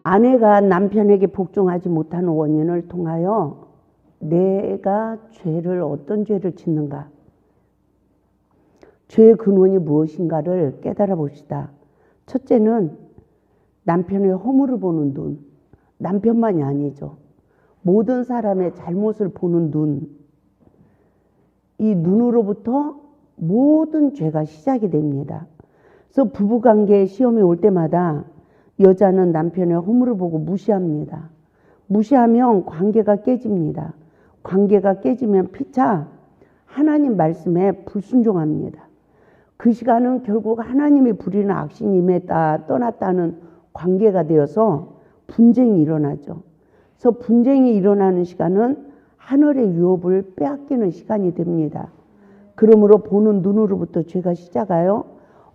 아내가 남편에게 복종하지 못하는 원인을 통하여 내가 어떤 죄를 짓는가, 죄의 근원이 무엇인가를 깨달아 봅시다. 첫째는 남편의 허물을 보는 눈, 남편만이 아니죠. 모든 사람의 잘못을 보는 눈, 이 눈으로부터 모든 죄가 시작이 됩니다. 그래서 부부관계에 시험이 올 때마다 여자는 남편의 허물을 보고 무시합니다. 무시하면 관계가 깨집니다. 관계가 깨지면 피차 하나님 말씀에 불순종합니다. 그 시간은 결국 하나님이 부리는 악신이 임했다 떠났다는 관계가 되어서 분쟁이 일어나죠. 그래서 분쟁이 일어나는 시간은 하늘의 유업을 빼앗기는 시간이 됩니다. 그러므로 보는 눈으로부터 죄가 시작하여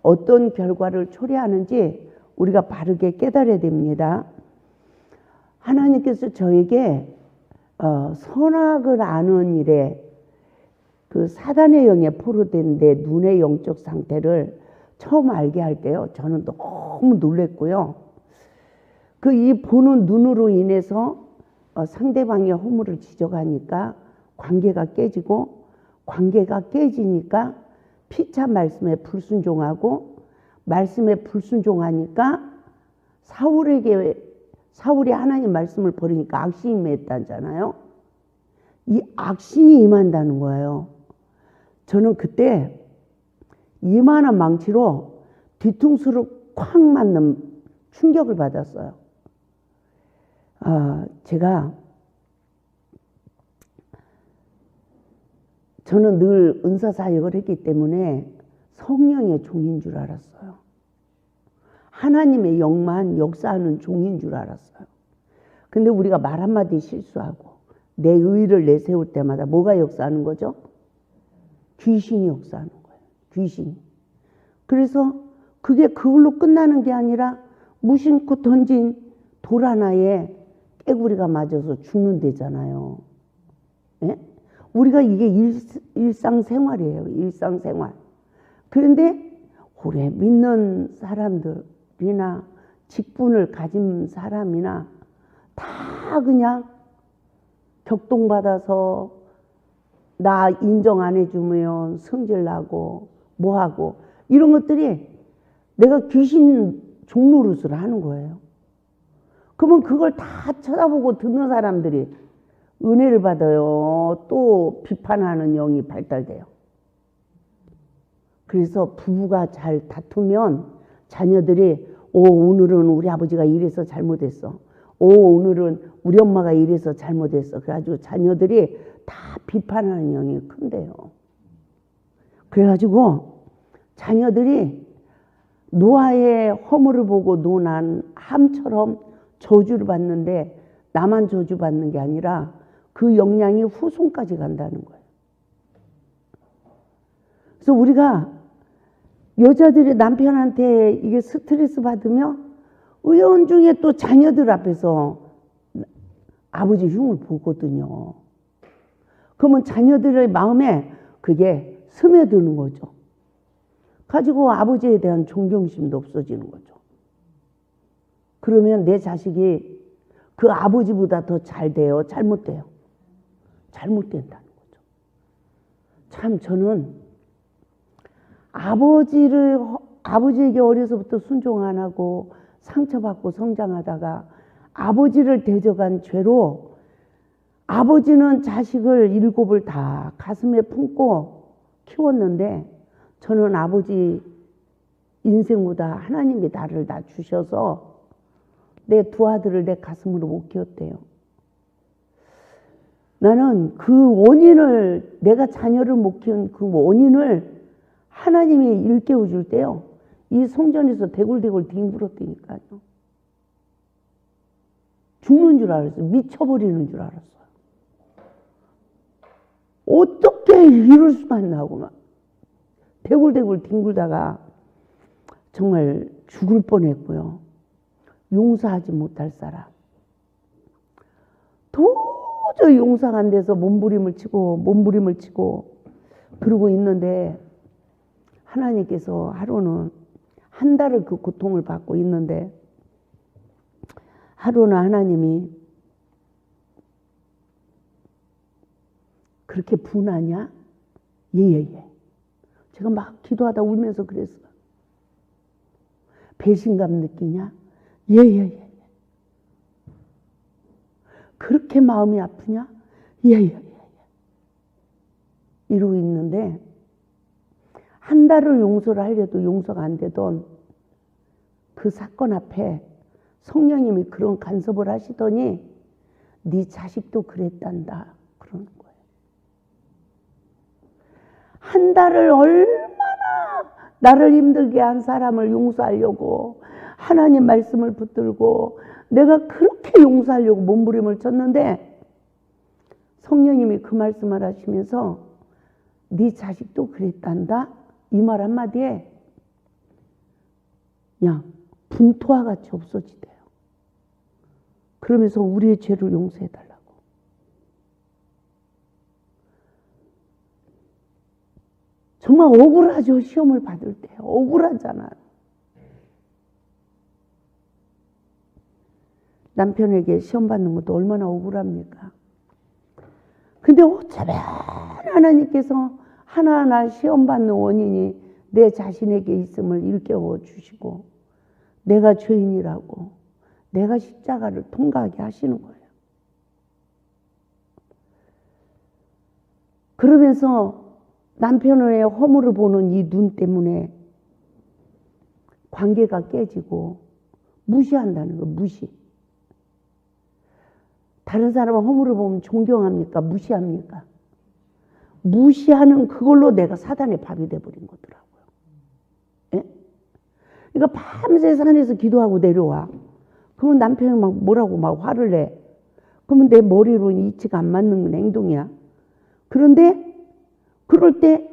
어떤 결과를 초래하는지 우리가 바르게 깨달아야 됩니다. 하나님께서 저에게 선악을 아는 일에 그 사단의 영에 포로된 내 눈의 영적 상태를 처음 알게 할 때요, 저는 너무 놀랬고요. 그 이 보는 눈으로 인해서 상대방의 허물을 지적하니까 관계가 깨지고, 관계가 깨지니까 피차 말씀에 불순종하고, 말씀에 불순종하니까 사울이 하나님 말씀을 버리니까 악신이 임했다잖아요. 이 악신이 임한다는 거예요. 저는 그때 이만한 망치로 뒤통수를 콱 맞는 충격을 받았어요. 저는 늘 은사사역을 했기 때문에 성령의 종인 줄 알았어요. 하나님의 영만 역사하는 종인 줄 알았어요. 근데 우리가 말 한마디 실수하고 내 의를 내세울 때마다 뭐가 역사하는 거죠? 귀신이 역사하는 거예요. 귀신이. 그래서 그게 그걸로 끝나는 게 아니라 무심코 던진 돌 하나에 깨구리가 맞아서 죽는다잖아요. 예? 우리가 이게 일상생활이에요. 일상생활. 그런데 오래 믿는 사람들이나 직분을 가진 사람이나 다 그냥 격동받아서 나 인정 안 해주면 성질나고 뭐하고 이런 것들이 내가 귀신 종노릇을 하는 거예요. 그러면 그걸 다 쳐다보고 듣는 사람들이 은혜를 받아요. 또 비판하는 영이 발달돼요. 그래서 부부가 잘 다투면 자녀들이 오늘은 우리 아버지가 이래서 잘못했어. 오늘은 우리 엄마가 이래서 잘못했어. 그래가지고 자녀들이 다 비판하는 영이 큰데요. 그래가지고 자녀들이 노아의 허물을 보고 논한 함처럼 저주를 받는데 나만 저주받는 게 아니라 그 영향이 후손까지 간다는 거예요. 그래서 우리가 여자들이 남편한테 이게 스트레스 받으면 의원중에 또 자녀들 앞에서 아버지 흉을 보거든요. 그러면 자녀들의 마음에 그게 스며드는 거죠. 가지고 아버지에 대한 존경심도 없어지는 거죠. 그러면 내 자식이 그 아버지보다 더 잘 돼요? 잘못돼요? 잘못된다는 거죠. 참 저는 아버지에게 어려서부터 순종 안 하고 상처받고 성장하다가 아버지를 대적한 죄로 아버지는 자식을 7을 다 가슴에 품고 키웠는데 저는 아버지 인생보다 하나님이 나를 낳주셔서 내 두 아들을 내 가슴으로 못 키웠대요. 나는 그 원인을, 내가 자녀를 못 키운 그 원인을 하나님이 일깨워 줄 때요, 이 성전에서 대굴대굴 뒹굴었다니까요. 죽는 줄 알았어요. 미쳐버리는 줄 알았어요. 어떻게 이럴 수가 있나고 막 대굴대굴 뒹굴다가 정말 죽을 뻔했고요. 용서하지 못할 사람. 도저히 용서가 안 돼서 몸부림을 치고 그러고 있는데 하나님께서 하루는 한 달을 그 고통을 받고 있는데 하루는 하나님이 그렇게 분하냐? 예예예. 제가 막 기도하다 울면서 그랬어요. 배신감 느끼냐? 예예예. 그렇게 마음이 아프냐? 예예예. 이러고 있는데 한 달을 용서를 하려도 용서가 안 되던 그 사건 앞에 성령님이 그런 간섭을 하시더니 네 자식도 그랬단다 그러는 거예요. 한 달을 얼마나 나를 힘들게 한 사람을 용서하려고 하나님 말씀을 붙들고 내가 그렇게 용서하려고 몸부림을 쳤는데 성령님이 그 말씀을 하시면서 네 자식도 그랬단다 이 말 한마디에 그냥 분토와 같이 없어지대요. 그러면서 우리의 죄를 용서해달라고. 정말 억울하죠. 시험을 받을 때 억울하잖아요. 남편에게 시험 받는 것도 얼마나 억울합니까? 근데 어쩌면 하나님께서 하나하나 시험 받는 원인이 내 자신에게 있음을 일깨워 주시고 내가 죄인이라고 내가 십자가를 통과하게 하시는 거예요. 그러면서 남편의 허물을 보는 이 눈 때문에 관계가 깨지고 무시한다는 거예요. 무시. 다른 사람은 허물을 보면 존경합니까? 무시합니까? 무시하는 그걸로 내가 사단의 밥이 돼버린 거더라고요. 예? 그러니까 밤새 산에서 기도하고 내려와. 그러면 남편이 막 뭐라고 막 화를 내. 그러면 내 머리로는 이치가 안 맞는 행동이야. 그런데 그럴 때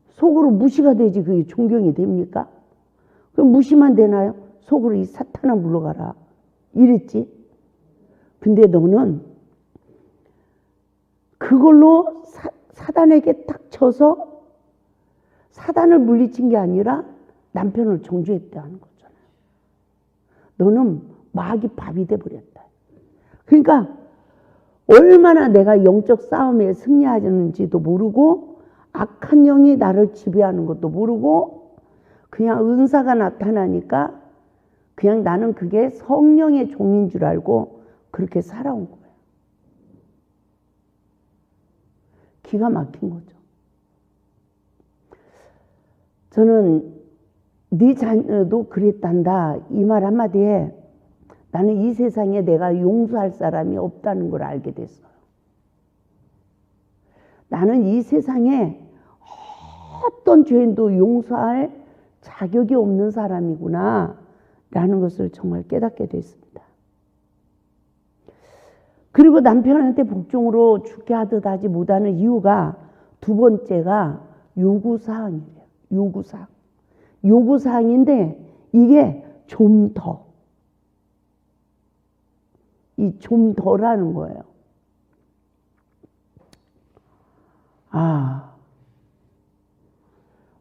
속으로 무시가 되지 그게 존경이 됩니까? 그럼 무시만 되나요? 속으로 이 사탄아 물러가라. 이랬지. 근데 너는 그걸로 사단에게 딱 쳐서 사단을 물리친 게 아니라 남편을 정죄했다는 거잖아요. 너는 마귀 밥이 돼버렸다. 그러니까 얼마나 내가 영적 싸움에 승리하는지도 모르고 악한 영이 나를 지배하는 것도 모르고 그냥 은사가 나타나니까 그냥 나는 그게 성령의 종인 줄 알고 그렇게 살아온 거예요. 기가 막힌 거죠. 저는 네 자녀도 그랬단다 이 말 한마디에 나는 이 세상에 내가 용서할 사람이 없다는 걸 알게 됐어요. 나는 이 세상에 어떤 죄인도 용서할 자격이 없는 사람이구나 라는 것을 정말 깨닫게 됐습니다. 그리고 남편한테 복종으로 죽게 하듯 하지 못하는 이유가 두 번째가 요구사항이에요. 요구사항. 요구사항인데 이게 좀 더. 이 좀 더라는 거예요. 아,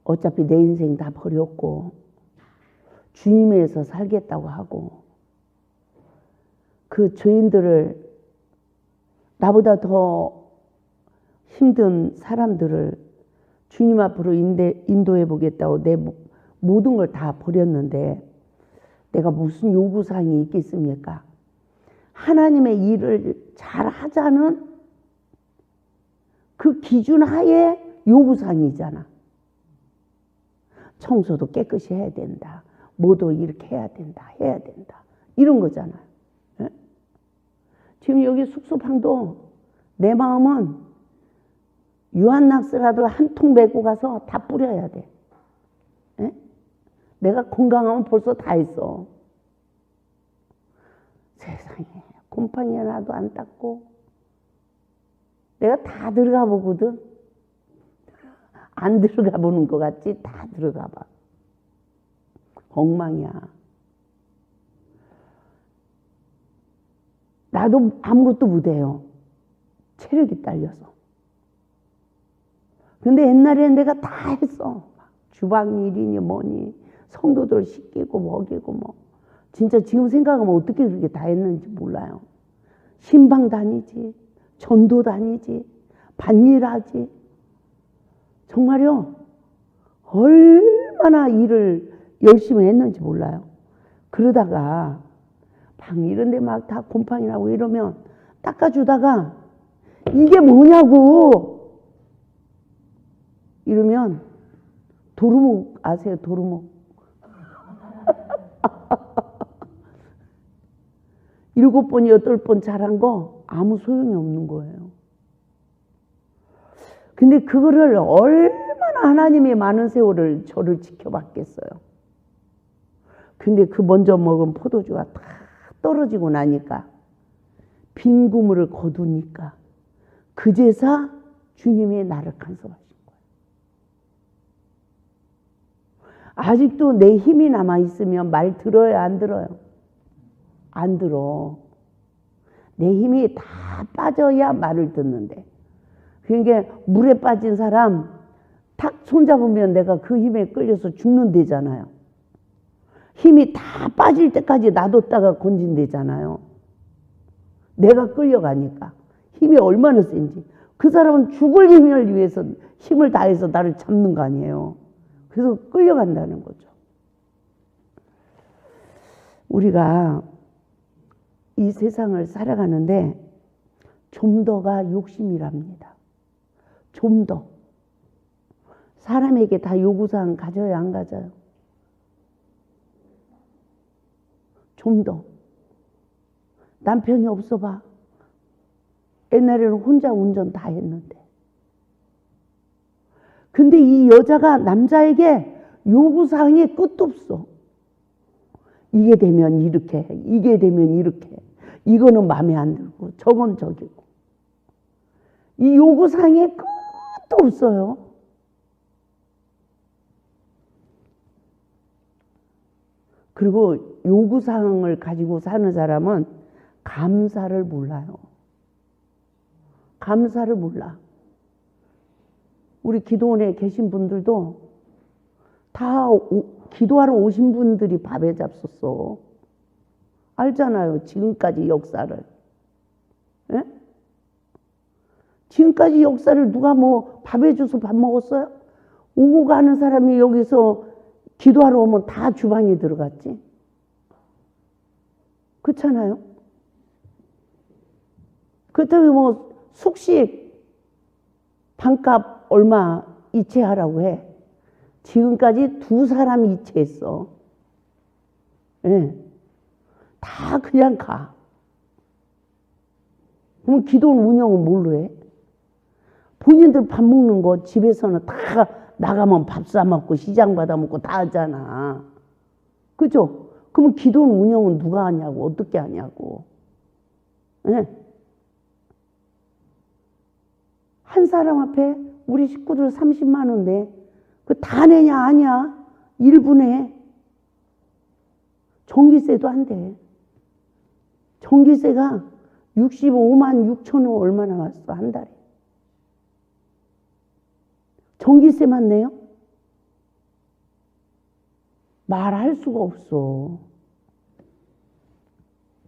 어차피 내 인생 다 버렸고 주님에서 살겠다고 하고 그 죄인들을 나보다 더 힘든 사람들을 주님 앞으로 인도해 보겠다고 내 모든 걸 다 버렸는데 내가 무슨 요구사항이 있겠습니까? 하나님의 일을 잘 하자는 그 기준 하에 요구사항이잖아. 청소도 깨끗이 해야 된다. 뭐도 이렇게 해야 된다. 이런 거잖아요. 예? 지금 여기 숙소방도 내 마음은 유한낙스라도 한 통 메고 가서 다 뿌려야 돼. 예? 내가 건강하면 벌써 다 했어. 세상에 곰팡이 하나도 안 닦고 내가 다 들어가 보거든. 안 들어가 보는 것 같지? 다 들어가 봐. 엉망이야. 나도 아무것도 못해요. 체력이 딸려서. 근데 옛날에는 내가 다 했어. 주방 일이니 뭐니 성도들 씻기고 먹이고 뭐 진짜 지금 생각하면 어떻게 그렇게 다 했는지 몰라요. 신방 다니지, 전도 다니지, 밭일하지. 정말요. 얼마나 일을 열심히 했는지 몰라요. 그러다가 방 이런 데 막 다 곰팡이 나고 이러면 닦아주다가 이게 뭐냐고 이러면 도루묵 아세요? 도루묵. 7번, 8번 잘한 거 아무 소용이 없는 거예요. 근데 그거를 얼마나 하나님의 많은 세월을 저를 지켜봤겠어요. 근데 그 먼저 먹은 포도주가 다 떨어지고 나니까 빈 구물을 거두니까 그제서 주님이 나를 간섭하신 거예요. 아직도 내 힘이 남아있으면 말 들어요? 안 들어요? 안 들어. 내 힘이 다 빠져야 말을 듣는데. 그러니까 물에 빠진 사람 탁 손잡으면 내가 그 힘에 끌려서 죽는다잖아요. 힘이 다 빠질 때까지 놔뒀다가 건진다잖아요. 내가 끌려가니까. 힘이 얼마나 센지. 그 사람은 죽을 힘을 위해서 힘을 다해서 나를 잡는 거 아니에요. 그래서 끌려간다는 거죠. 우리가 이 세상을 살아가는데 좀 더가 욕심이랍니다. 좀 더. 사람에게 다 요구사항 가져야 안 가져요? 좀 더. 남편이 없어 봐. 옛날에는 혼자 운전 다 했는데. 근데 이 여자가 남자에게 요구사항이 끝도 없어. 이게 되면 이렇게, 이게 되면 이렇게. 이거는 마음에 안 들고 저건 저기고. 이 요구사항에 끝도 없어요. 그리고 요구사항을 가지고 사는 사람은 감사를 몰라요. 감사를 몰라. 우리 기도원에 계신 분들도 다 기도하러 오신 분들이 밥에 잡섰어. 알잖아요. 지금까지 역사를. 예? 지금까지 역사를 누가 뭐 밥에 줘서 밥 먹었어요? 오고 가는 사람이 여기서 기도하러 오면 다 주방에 들어갔지. 그렇잖아요. 그렇다고 뭐 숙식 반값 얼마 이체하라고 해. 지금까지 2사람 이체했어. 예. 다 그냥 가. 그럼 기도원 운영은 뭘로 해? 본인들 밥 먹는 거 집에서는 다 나가면 밥 사 먹고 시장 받아 먹고 다 하잖아. 그죠? 그러면 기도원 운영은 누가 하냐고, 어떻게 하냐고. 예. 한 사람 앞에 우리 식구들 30만 원 내. 그 다 내냐? 아니야. 1분에. 전기세도 안 돼. 전기세가 65만 6천 원 얼마 나왔어, 한 달에. 전기세만 내요? 말할 수가 없어.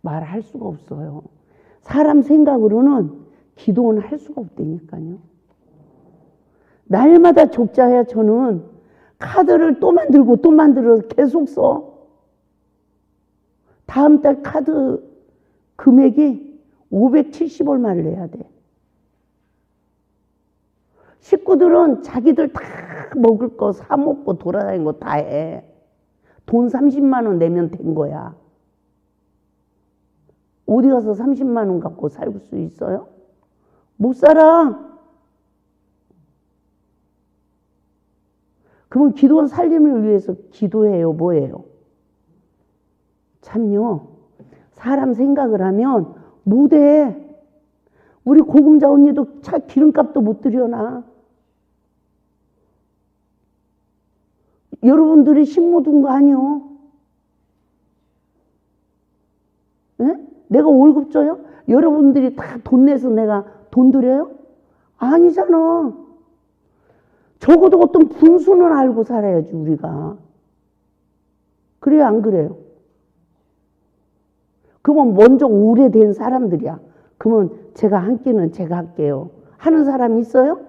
말할 수가 없어요. 사람 생각으로는 기도는 할 수가 없다니까요. 날마다 적자야. 저는 카드를 또 만들고 또 만들어서 계속 써. 다음 달 카드 금액이 570얼마를 내야 돼. 식구들은 자기들 다 먹을 거 사 먹고 돌아다니는 거 다 해. 돈 30만 원 내면 된 거야. 어디 가서 30만 원 갖고 살 수 있어요? 못 살아. 그러면 기도원 살림을 위해서 기도해요? 뭐예요? 참요. 사람 생각을 하면 못해. 우리 고금자 언니도 차 기름값도 못 들여놔. 여러분들이 식모 둔 거 아니요? 예? 내가 월급 줘요? 여러분들이 다 돈 내서 내가 돈 드려요? 아니잖아. 적어도 어떤 분수는 알고 살아야지 우리가. 그래요 안 그래요? 그러면 먼저 오래된 사람들이야. 그러면 제가 한 끼는 제가 할게요. 하는 사람 있어요?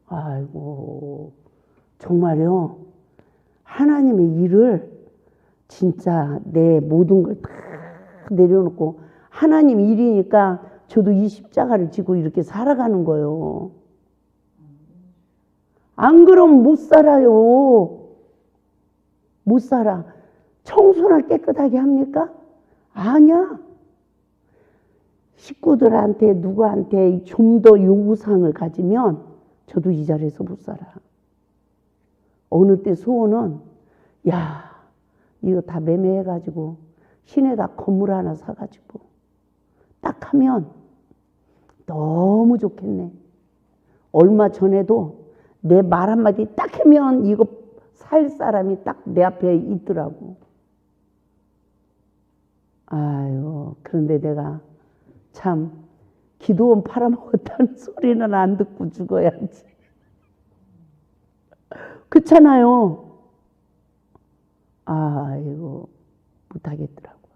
아이고, 정말요. 하나님의 일을 진짜 내 모든 걸 다 내려놓고 하나님 일이니까 저도 이 십자가를 지고 이렇게 살아가는 거예요. 안 그러면 못 살아요. 못 살아. 청소나 깨끗하게 합니까? 아니야. 식구들한테 누구한테 좀 더 요구사항을 가지면 저도 이 자리에서 못 살아. 어느 때 소원은 야 이거 다 매매해가지고 시내다 건물 하나 사가지고 딱 하면 너무 좋겠네. 얼마 전에도 내 말 한마디 딱 하면 이거 살 사람이 딱 내 앞에 있더라고. 아유, 그런데 내가 참 기도원 팔아먹었다는 소리는 안 듣고 죽어야지. 그렇잖아요. 아이고, 못하겠더라고요.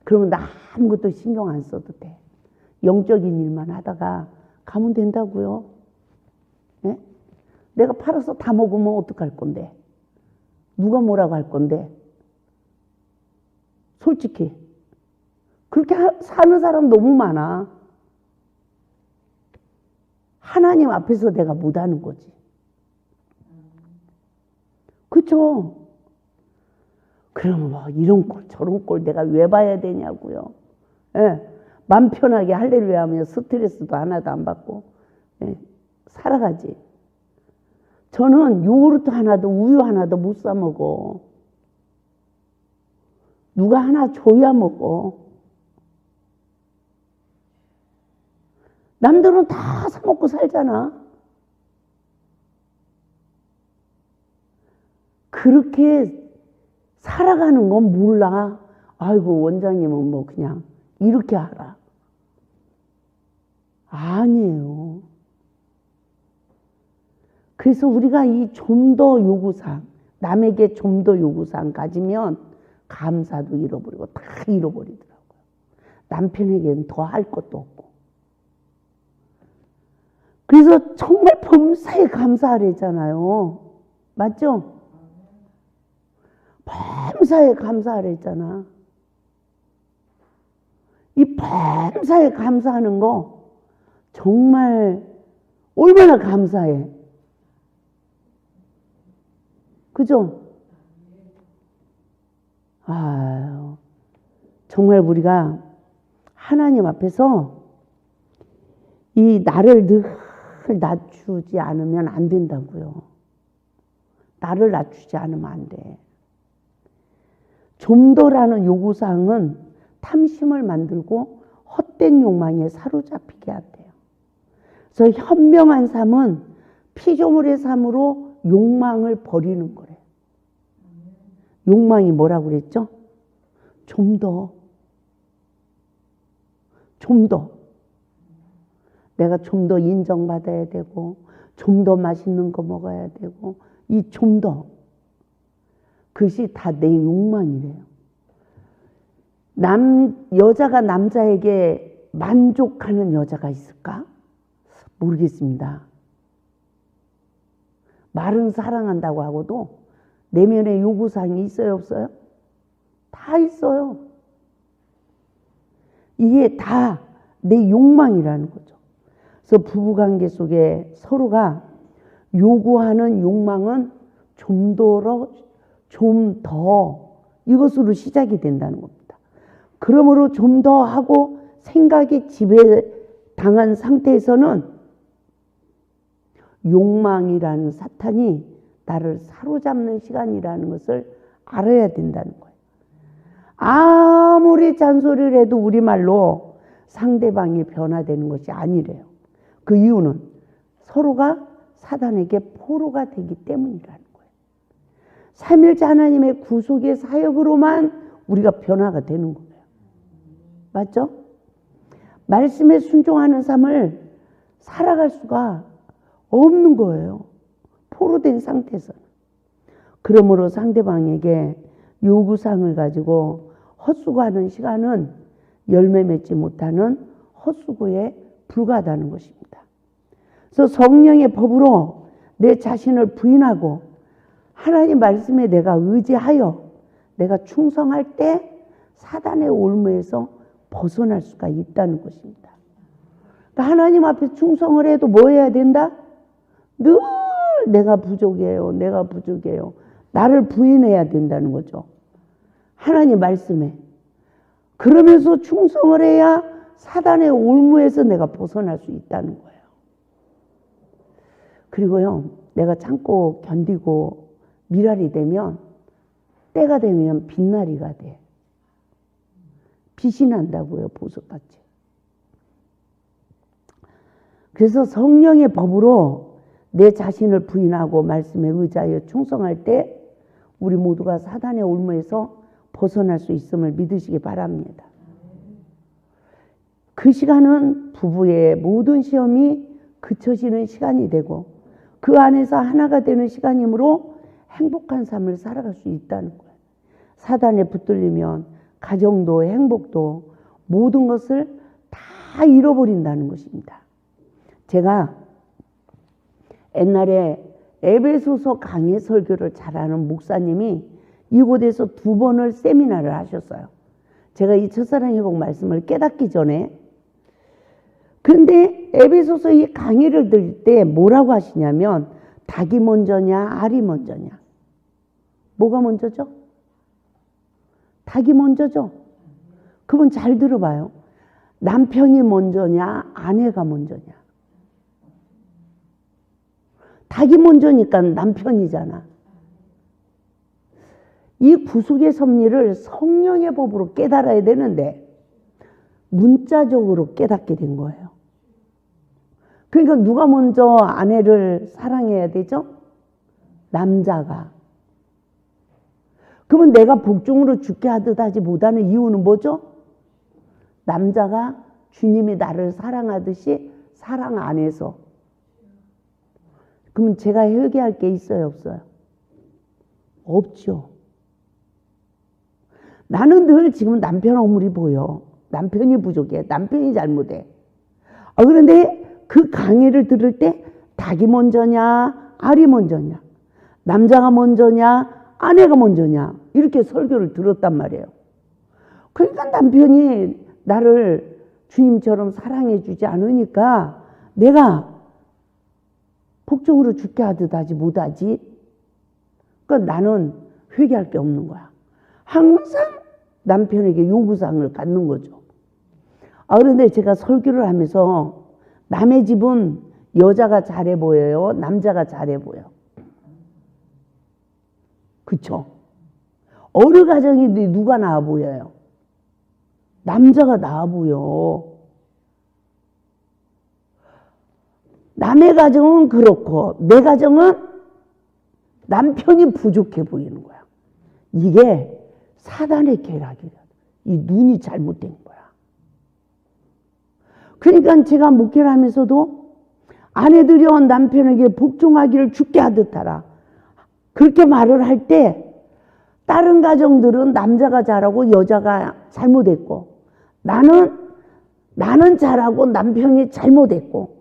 그러면 나 아무것도 신경 안 써도 돼. 영적인 일만 하다가 가면 된다고요. 네? 내가 팔아서 다 먹으면 어떡할 건데? 누가 뭐라고 할 건데? 솔직히 그렇게 사는 사람 너무 많아. 하나님 앞에서 내가 못하는 거지. 그렇죠? 그러면 뭐 이런 꼴 저런 꼴 내가 왜 봐야 되냐고요. 예, 맘 편하게 할렐루야 하면 스트레스도 하나도 안 받고 살아가지. 저는 요구르트 하나도 우유 하나도 못 사 먹어. 누가 하나 줘야 먹어. 남들은 다 사 먹고 살잖아. 그렇게 살아가는 건 몰라. 아이고 원장님은 뭐 그냥 이렇게 하라. 아니에요. 그래서 우리가 이 좀 더 요구사항, 남에게 좀 더 요구사항 가지면 감사도 잃어버리고 다 잃어버리더라고요. 남편에게는 더 할 것도 없고. 그래서 정말 범사에 감사하랬잖아요. 맞죠? 범사에 감사하랬잖아. 이 범사에 감사하는 거 정말 얼마나 감사해. 그죠? 아유, 정말 우리가 하나님 앞에서 이 나를 늘 낮추지 않으면 안 된다고요. 나를 낮추지 않으면 안 돼. 좀 더라는 요구사항은 탐심을 만들고 헛된 욕망에 사로잡히게 한대요. 그래서 현명한 삶은 피조물의 삶으로 욕망을 버리는 거래요. 욕망이 뭐라고 그랬죠? 좀 더. 좀 더. 내가 좀 더 인정받아야 되고 좀 더 맛있는 거 먹어야 되고 이 좀 더. 그것이 다 내 욕망이래요. 여자가 남자에게 만족하는 여자가 있을까? 모르겠습니다. 말은 사랑한다고 하고도 내면에 요구사항이 있어요, 없어요? 다 있어요. 이게 다 내 욕망이라는 거죠. 그래서 부부관계 속에 서로가 요구하는 욕망은 좀 더 이것으로 시작이 된다는 겁니다. 그러므로 좀 더 하고 생각이 지배당한 상태에서는 욕망이라는 사탄이 나를 사로잡는 시간이라는 것을 알아야 된다는 거예요. 아무리 잔소리를 해도 우리말로 상대방이 변화되는 것이 아니래요. 그 이유는 서로가 사단에게 포로가 되기 때문이라는 거예요. 삼일째 하나님의 구속의 사역으로만 우리가 변화가 되는 거예요. 맞죠? 말씀에 순종하는 삶을 살아갈 수가 없는 거예요. 포로된 상태에서는. 그러므로 상대방에게 요구사항을 가지고 헛수고하는 시간은 열매 맺지 못하는 헛수고에 불과하다는 것입니다. 그래서 성령의 법으로 내 자신을 부인하고 하나님 말씀에 내가 의지하여 내가 충성할 때 사단의 올무에서 벗어날 수가 있다는 것입니다. 그러니까 하나님 앞에 충성을 해도 뭐 해야 된다? 늘 내가 부족해요. 내가 부족해요. 나를 부인해야 된다는 거죠. 하나님 말씀에. 그러면서 충성을 해야 사단의 올무에서 내가 벗어날 수 있다는 거예요. 그리고요, 내가 참고 견디고 미랄이 되면 때가 되면 빛나리가 돼. 빛이 난다고요, 보석같이. 그래서 성령의 법으로 내 자신을 부인하고 말씀에 의지하여 충성할 때 우리 모두가 사단의 올무에서 벗어날 수 있음을 믿으시기 바랍니다. 그 시간은 부부의 모든 시험이 그쳐지는 시간이 되고 그 안에서 하나가 되는 시간이므로 행복한 삶을 살아갈 수 있다는 거예요. 사단에 붙들리면 가정도 행복도 모든 것을 다 잃어버린다는 것입니다. 제가 옛날에 에베소서 강해 설교를 잘하는 목사님이 이곳에서 2번을 세미나를 하셨어요. 제가 이 첫사랑 회복 말씀을 깨닫기 전에. 그런데 에베소서 이 강의를 들을 때 뭐라고 하시냐면 닭이 먼저냐 알이 먼저냐. 뭐가 먼저죠? 닭이 먼저죠. 그러면 잘 들어봐요. 남편이 먼저냐 아내가 먼저냐. 닭이 먼저니까 남편이잖아. 이 구속의 섭리를 성령의 법으로 깨달아야 되는데 문자적으로 깨닫게 된 거예요. 그러니까 누가 먼저 아내를 사랑해야 되죠? 남자가. 그러면 내가 복종으로 죽게 하듯 하지 못하는 이유는 뭐죠? 남자가 주님이 나를 사랑하듯이 사랑 안에서. 그러면 제가 회개할 게 있어요, 없어요? 없죠. 나는 늘 지금 남편 허물이 보여. 남편이 부족해. 남편이 잘못해. 그런데 그 강의를 들을 때 닭이 먼저냐 알이 먼저냐 남자가 먼저냐 아내가 먼저냐 이렇게 설교를 들었단 말이에요. 그러니까 남편이 나를 주님처럼 사랑해 주지 않으니까 내가 복종으로 죽게 하듯 하지 못하지. 그러니까 나는 회개할 게 없는 거야. 항상 남편에게 요구사항을 갖는 거죠. 그런데 제가 설교를 하면서 남의 집은 여자가 잘해 보여요? 남자가 잘해 보여? 그쵸? 어느 가정이 누가 나아 보여요? 남자가 나아 보여. 남의 가정은 그렇고 내 가정은 남편이 부족해 보이는 거야. 이게 사단의 계략이야. 이 눈이 잘못된 거야. 그러니까 제가 목회를 하면서도 아내들여 남편에게 복종하기를 죽게 하듯 하라. 그렇게 말을 할 때 다른 가정들은 남자가 잘하고 여자가 잘못했고 나는 잘하고 남편이 잘못했고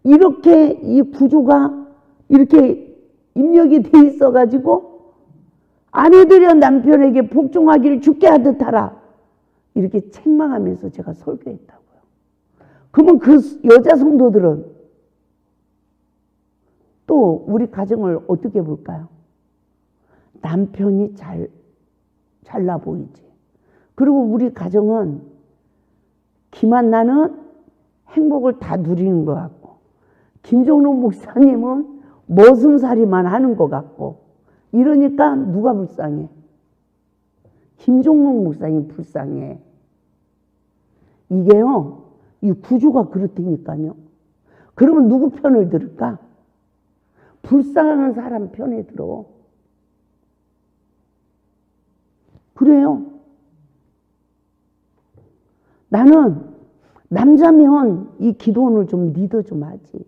이렇게 이 구조가 이렇게 입력이 돼 있어 가지고 아내들여 남편에게 복종하기를 죽게 하듯 하라. 이렇게 책망하면서 제가 설교했다고요. 그러면 그 여자 성도들은 또 우리 가정을 어떻게 볼까요? 남편이 잘나 보이지. 그리고 우리 가정은 김한나는 행복을 다 누리는 것 같고 김종록 목사님은 머슴살이만 하는 것 같고 이러니까 누가 불쌍해? 김종록 목사님 불쌍해. 이게요, 이 구조가 그렇다니까요. 그러면 누구 편을 들을까? 불쌍한 사람 편에 들어. 그래요. 나는 남자면 이 기도원을 좀 리더 좀 하지.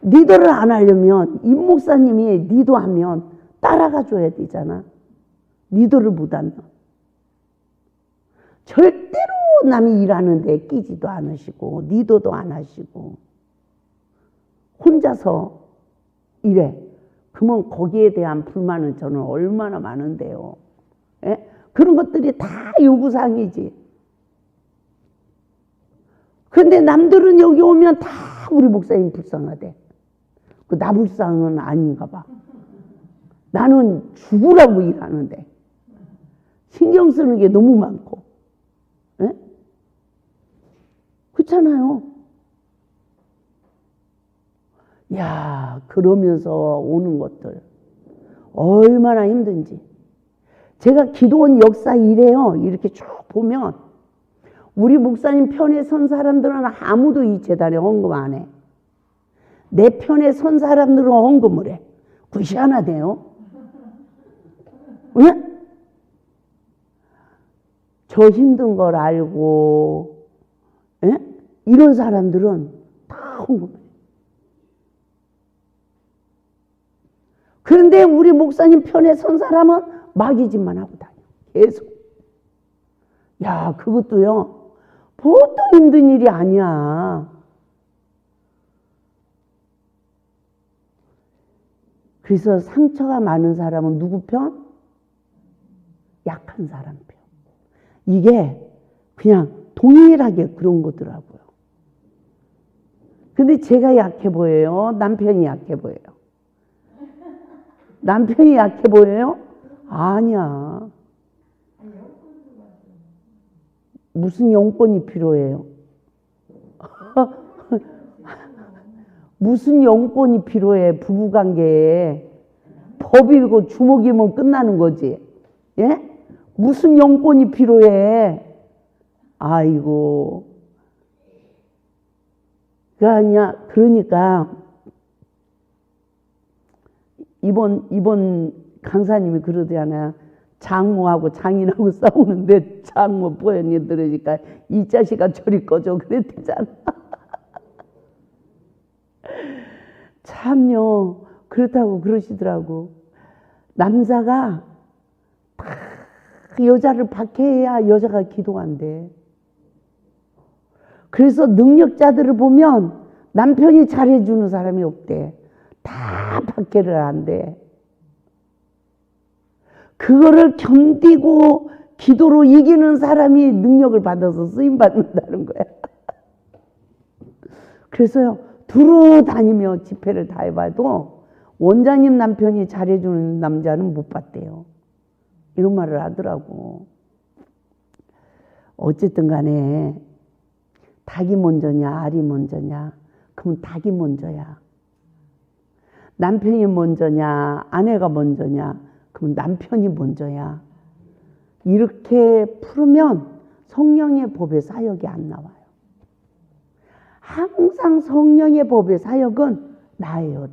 리더를 안 하려면 임 목사님이 리더하면 따라가 줘야 되잖아. 리더를 못하면. 절대로 남이 일하는데 끼지도 않으시고 리더도 안 하시고 혼자서 일해. 그러면 거기에 대한 불만은 저는 얼마나 많은데요. 예? 그런 것들이 다 요구사항이지. 그런데 남들은 여기 오면 다 우리 목사님 불쌍하대. 나 불쌍은 아닌가 봐. 나는 죽으라고 일하는데 신경 쓰는 게 너무 많고. 예? 그렇잖아요. 야, 그러면서 오는 것들 얼마나 힘든지. 제가 기도원 역사 이래요. 이렇게 쭉 보면 우리 목사님 편에 선 사람들은 아무도 이 재단에 헌금 안 해. 내 편에 선 사람들은 헌금을 해. 그것이 하나 돼요. 왜? 저 힘든 걸 알고, 에? 이런 사람들은 다 헌금을 해. 그런데 우리 목사님 편에 선 사람은 막이짓만 하고 다녀. 계속. 야, 그것도요. 보통 힘든 일이 아니야. 그래서 상처가 많은 사람은 누구 편? 약한 사람 편. 이게 그냥 동일하게 그런 거더라고요. 근데 제가 약해 보여요? 남편이 약해 보여요? 남편이 약해 보여요? 아니야. 무슨 용건이 필요해요? 무슨 용건이 필요해? 부부관계에 법이고 주먹이면 끝나는 거지. 예? 무슨 용건이 필요해? 아이고. 그러니까 이번 강사님이 그러잖아요. 장모하고 장인하고 싸우는데 장모 부연이 들으니까 이 자식아 저리 꺼져 그랬대잖아. 참요. 그렇다고 그러시더라고. 남자가 다 여자를 박해해야 여자가 기도한대. 그래서 능력자들을 보면 남편이 잘해주는 사람이 없대. 다 박해를 한대. 그거를 견디고 기도로 이기는 사람이 능력을 받아서 쓰임받는다는 거야. 그래서요, 두루 다니며 집회를 다 해봐도 원장님 남편이 잘해주는 남자는 못 봤대요. 이런 말을 하더라고. 어쨌든 간에 닭이 먼저냐 알이 먼저냐? 그럼 닭이 먼저야. 남편이 먼저냐 아내가 먼저냐? 그럼 남편이 먼저야. 이렇게 풀으면 성령의 법의 사역이 안 나와요. 항상 성령의 법의 사역은 나예요.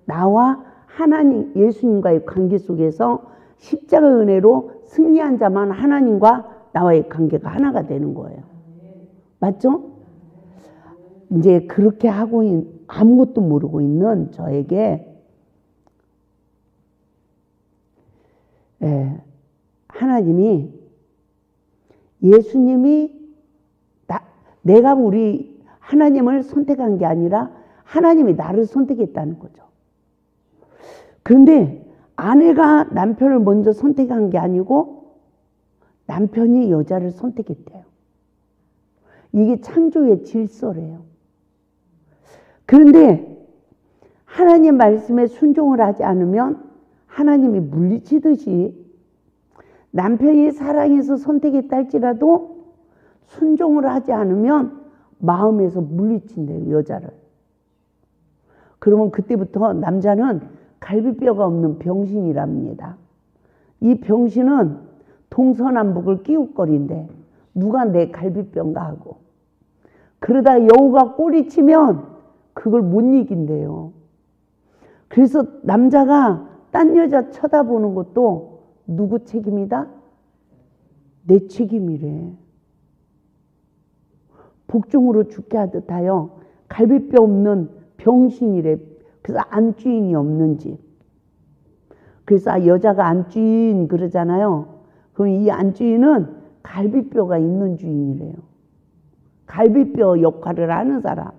나와 하나님 예수님과의 관계 속에서 십자가 은혜로 승리한 자만 하나님과 나와의 관계가 하나가 되는 거예요. 맞죠? 이제 그렇게 하고 아무것도 모르고 있는 저에게 하나님이 예수님이 내가 우리 하나님을 선택한 게 아니라 하나님이 나를 선택했다는 거죠. 그런데 아내가 남편을 먼저 선택한 게 아니고 남편이 여자를 선택했대요. 이게 창조의 질서래요. 그런데 하나님 말씀에 순종을 하지 않으면 하나님이 물리치듯이 남편이 사랑해서 선택했다 할지라도 순종을 하지 않으면 마음에서 물리친대요, 여자를. 그러면 그때부터 남자는 갈비뼈가 없는 병신이랍니다. 이 병신은 동서남북을 끼웃거린대. 누가 내 갈비뼈인가 하고. 그러다 여우가 꼬리치면 그걸 못 이긴대요. 그래서 남자가 딴 여자 쳐다보는 것도 누구 책임이다? 내 책임이래. 복종으로 죽게 하듯 하여 갈비뼈 없는 병신이래. 그래서 안주인이 없는 집. 그래서 여자가 안주인 그러잖아요. 그럼 이 안주인은 갈비뼈가 있는 주인이래요. 갈비뼈 역할을 하는 사람.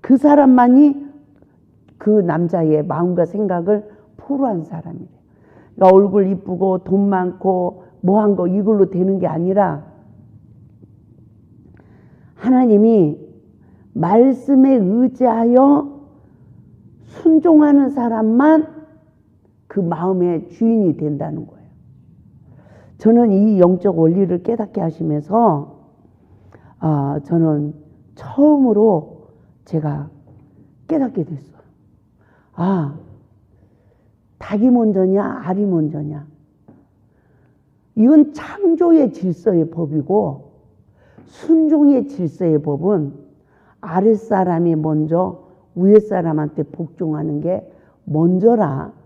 그 사람만이 그 남자의 마음과 생각을 포로한 사람이래요. 그러니까 얼굴 이쁘고 돈 많고 뭐한 거 이걸로 되는 게 아니라 하나님이 말씀에 의지하여 순종하는 사람만 그 마음의 주인이 된다는 거예요. 저는 이 영적 원리를 깨닫게 하시면서 저는 처음으로 제가 깨닫게 됐어요. 닭이 먼저냐 알이 먼저냐. 이건 창조의 질서의 법이고 순종의 질서의 법은 아랫사람이 먼저 위에사람한테 복종하는 게 먼저라.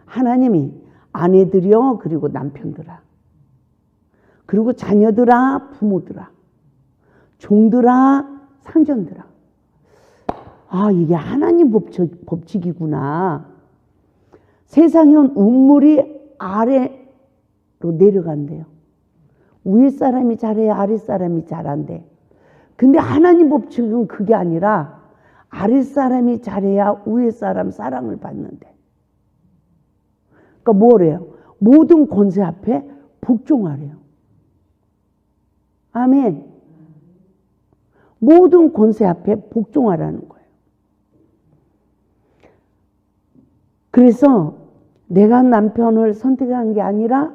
하나님이 아내들이여 그리고 남편들아 그리고 자녀들아 부모들아 종들아 상전들아. 이게 하나님 법칙이구나. 세상은 운물이 아래로 내려간대요. 위에 사람이 잘해야 아래 사람이 잘한대. 근데 하나님 법칙은 그게 아니라 아래 사람이 잘해야 위에 사람 사랑을 받는데. 그러니까 뭐래요? 모든 권세 앞에 복종하래요. 아멘. 모든 권세 앞에 복종하라는 거예요. 그래서 내가 남편을 선택한 게 아니라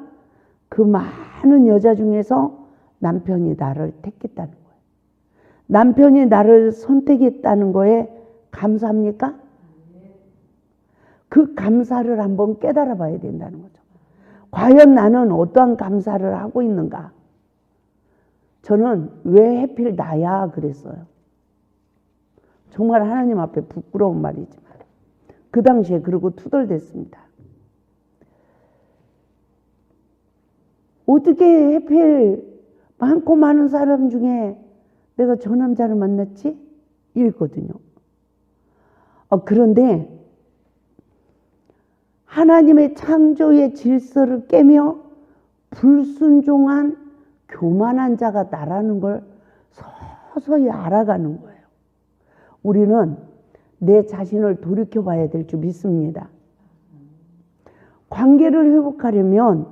그 많은 여자 중에서 남편이 나를 택했다는 거예요. 남편이 나를 선택했다는 거에 감사합니까? 그 감사를 한번 깨달아 봐야 된다는 거죠. 과연 나는 어떠한 감사를 하고 있는가? 저는 왜 하필 나야 그랬어요. 정말 하나님 앞에 부끄러운 말이지만 그 당시에 그러고 투덜댔습니다. 어떻게 하필 많고 많은 사람 중에 내가 저 남자를 만났지? 이랬거든요. 그런데 하나님의 창조의 질서를 깨며 불순종한 교만한 자가 나라는 걸 서서히 알아가는 거예요. 우리는 내 자신을 돌이켜봐야 될 줄 믿습니다. 관계를 회복하려면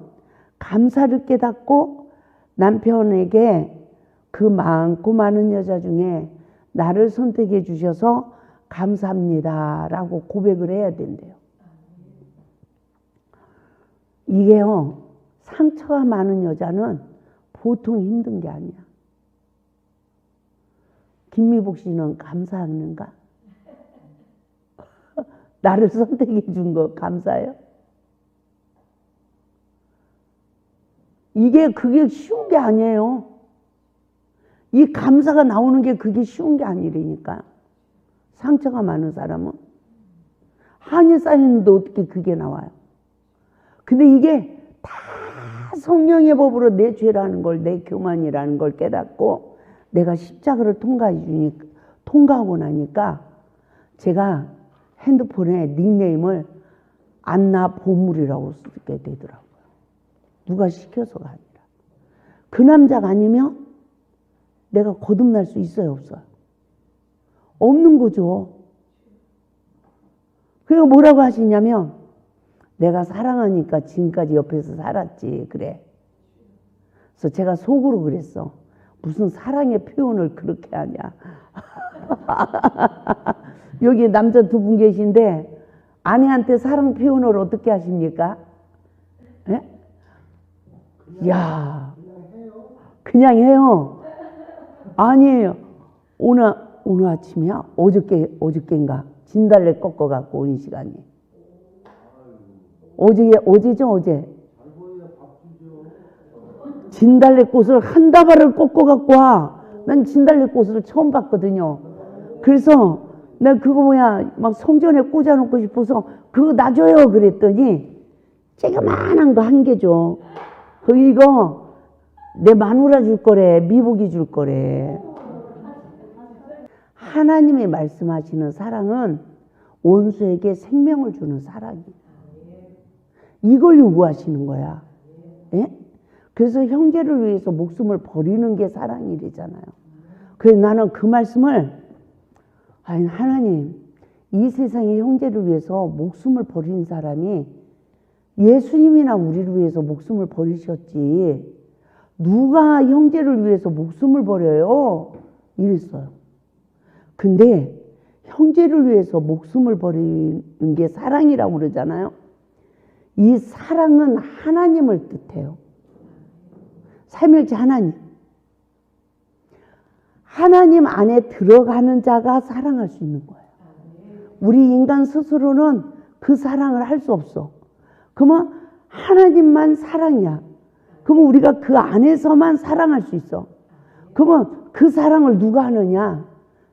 감사를 깨닫고 남편에게 그 많고 많은 여자 중에 나를 선택해 주셔서 감사합니다 라고 고백을 해야 된대요. 이게요, 상처가 많은 여자는 보통 힘든 게 아니야. 김미복 씨는 감사하는가? 나를 선택해 준 거 감사해요? 그게 쉬운 게 아니에요. 이 감사가 나오는 게 그게 쉬운 게 아니라니까. 상처가 많은 사람은 한이 쌓이는데 어떻게 그게 나와요? 근데 이게 다 성령의 법으로 내 죄라는 걸, 내 교만이라는 걸 깨닫고 내가 십자가를 통과하고 나니까 제가 핸드폰에 닉네임을 안나 보물이라고 쓰게 되더라고요. 누가 시켜서가 아니라. 그 남자가 아니면 내가 거듭날 수 있어요, 없어요? 없는 거죠. 그리고 뭐라고 하시냐면 내가 사랑하니까 지금까지 옆에서 살았지 그래. 그래서 제가 속으로 그랬어. 무슨 사랑의 표현을 그렇게 하냐. 여기 남자 두 분 계신데 아내한테 사랑 표현을 어떻게 하십니까? 예? 야, 그냥 해요. 아니에요. 오늘 아침이야? 어저께인가? 진달래 꺾어갖고 온 시간이. 어제죠, 어제. 진달래 꽃을 한 다발을 꺾어갖고 와. 난 진달래 꽃을 처음 봤거든요. 그래서 내가 그거 막 성전에 꽂아놓고 싶어서 그거 놔줘요 그랬더니 쬐그만한 거 한 개죠. 이거 내 마누라 줄 거래, 미복이 줄 거래. 하나님이 말씀하시는 사랑은 원수에게 생명을 주는 사랑이에요. 이걸 요구하시는 거야. 예? 그래서 형제를 위해서 목숨을 버리는 게 사랑이래잖아요. 그래서 나는 그 말씀을, 아니, 하나님, 이 세상에 형제를 위해서 목숨을 버린 사람이 예수님이나 우리를 위해서 목숨을 버리셨지, 누가 형제를 위해서 목숨을 버려요? 이랬어요. 근데 형제를 위해서 목숨을 버리는 게 사랑이라고 그러잖아요. 이 사랑은 하나님을 뜻해요. 삼일째 하나님. 하나님 안에 들어가는 자가 사랑할 수 있는 거예요. 우리 인간 스스로는 그 사랑을 할 수 없어. 그러면 하나님만 사랑이야. 그러면 우리가 그 안에서만 사랑할 수 있어. 그러면 그 사랑을 누가 하느냐?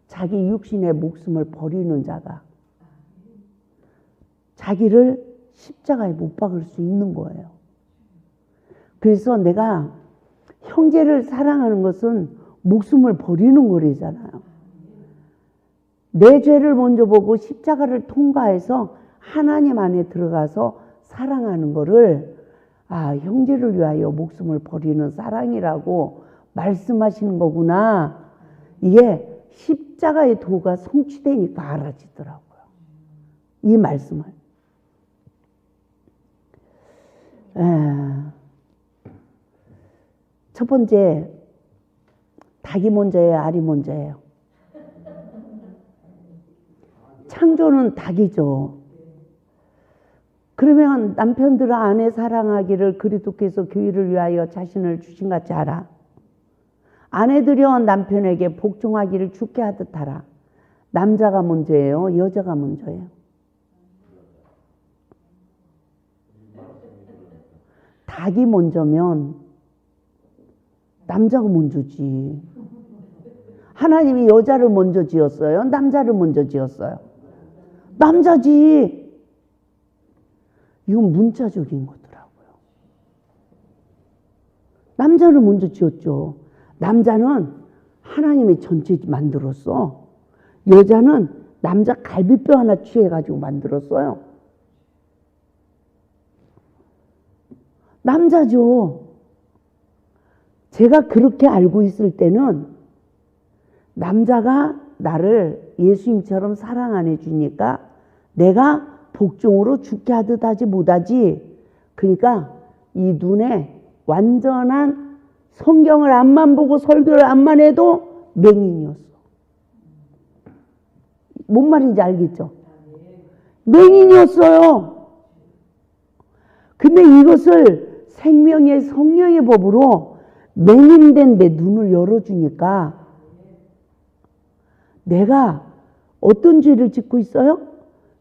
자기 육신의 목숨을 버리는 자가 자기를 십자가에 못 박을 수 있는 거예요. 그래서 내가 형제를 사랑하는 것은 목숨을 버리는 거래잖아요. 내 죄를 먼저 보고 십자가를 통과해서 하나님 안에 들어가서 사랑하는 거를, 아, 형제를 위하여 목숨을 버리는 사랑이라고 말씀하시는 거구나. 이게 십자가의 도가 성취되니까 알아지더라고요. 이 말씀을. 첫 번째, 닭이 먼저예요, 알이 먼저예요? 창조는 닭이죠. 그러면 남편들은 아내 사랑하기를 그리스도께서 교회를 위하여 자신을 주신 같이 하라. 아내들이여 남편에게 복종하기를 주께 하듯 하라. 남자가 먼저예요, 여자가 먼저예요? 닭이 먼저면 남자가 먼저지. 하나님이 여자를 먼저 지었어요, 남자를 먼저 지었어요? 남자지. 이건 문자적인 거더라고요. 남자를 먼저 지었죠. 남자는 하나님이 전체 만들었어. 여자는 남자 갈비뼈 하나 취해가지고 만들었어요. 남자죠. 제가 그렇게 알고 있을 때는 남자가 나를 예수님처럼 사랑 안 해주니까 내가 복종으로 죽게 하듯 하지 못하지. 그러니까 이 눈에 완전한 성경을 앞만 보고 설교를 앞만 해도 맹인이었어. 뭔 말인지 알겠죠? 맹인이었어요. 근데 이것을 생명의 성령의 법으로 맹인된 내 눈을 열어주니까 내가 어떤 죄를 짓고 있어요?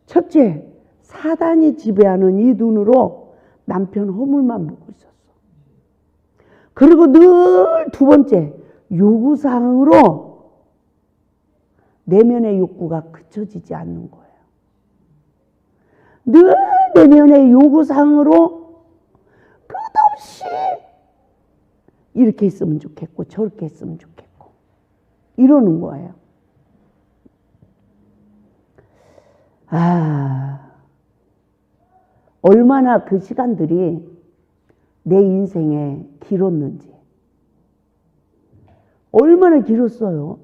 첫째, 사단이 지배하는 이 눈으로 남편 허물만 보고 있었어. 그리고 늘 두 번째, 요구사항으로 내면의 욕구가 그쳐지지 않는 거예요. 늘 내면의 요구사항으로 끝없이 이렇게 했으면 좋겠고 저렇게 했으면 좋겠고 이러는 거예요. 얼마나 그 시간들이 내 인생에 길었는지. 얼마나 길었어요.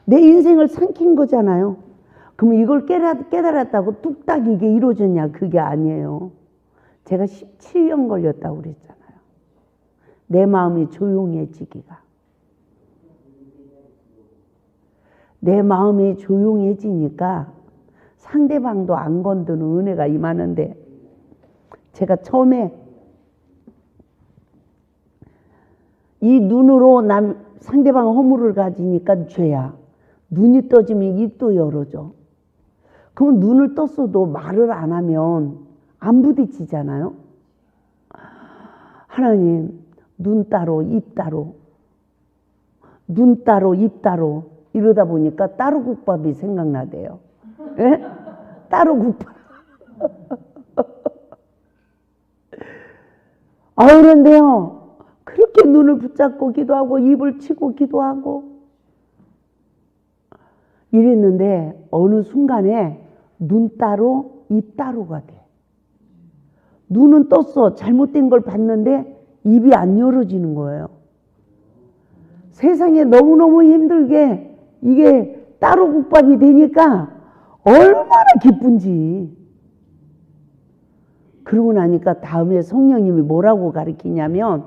내 인생을 삼킨 거잖아요. 그럼 이걸 깨달았다고 뚝딱 이게 이루어졌냐? 그게 아니에요. 제가 17년 걸렸다고 그랬잖아요. 내 마음이 조용해지기가. 내 마음이 조용해지니까 상대방도 안 건드는 은혜가 임하는데, 제가 처음에 이 눈으로 상대방 허물을 가지니까 죄야. 눈이 떠지면 입도 열어져. 그럼 눈을 떴어도 말을 안 하면 안 부딪히잖아요. 하나님, 눈 따로 입 따로, 눈 따로 입 따로 이러다 보니까 따로국밥이 생각나대요. 예? 따로국밥. 그런데요, 그렇게 눈을 붙잡고 기도하고 입을 치고 기도하고 이랬는데 어느 순간에 눈 따로 입 따로가 돼. 눈은 떴어. 잘못된 걸 봤는데 입이 안 열어지는 거예요. 세상에 너무너무 힘들게 이게 따로 국밥이 되니까 얼마나 기쁜지. 그러고 나니까 다음에 성령님이 뭐라고 가르치냐면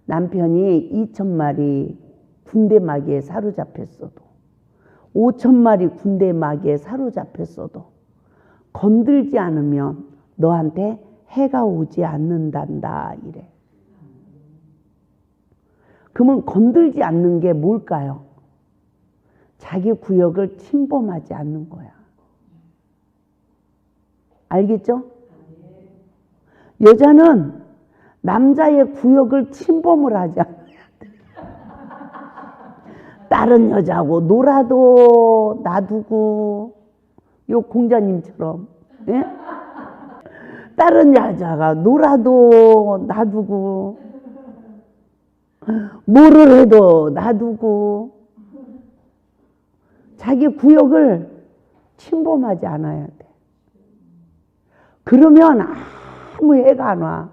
남편이 2,000마리 군대 마귀에 사로잡혔어도 5,000마리 군대 마귀에 사로잡혔어도 건들지 않으면 너한테 해가 오지 않는단다 이래. 그러면 건들지 않는 게 뭘까요? 자기 구역을 침범하지 않는 거야. 알겠죠? 여자는 남자의 구역을 침범을 하지 않아야 돼. 다른 여자하고 놀아도 놔두고, 요 공자님처럼, 예? 다른 여자가 놀아도 놔두고, 뭐를 해도 놔두고, 자기 구역을 침범하지 않아야 돼. 그러면 아무 해가 안 와.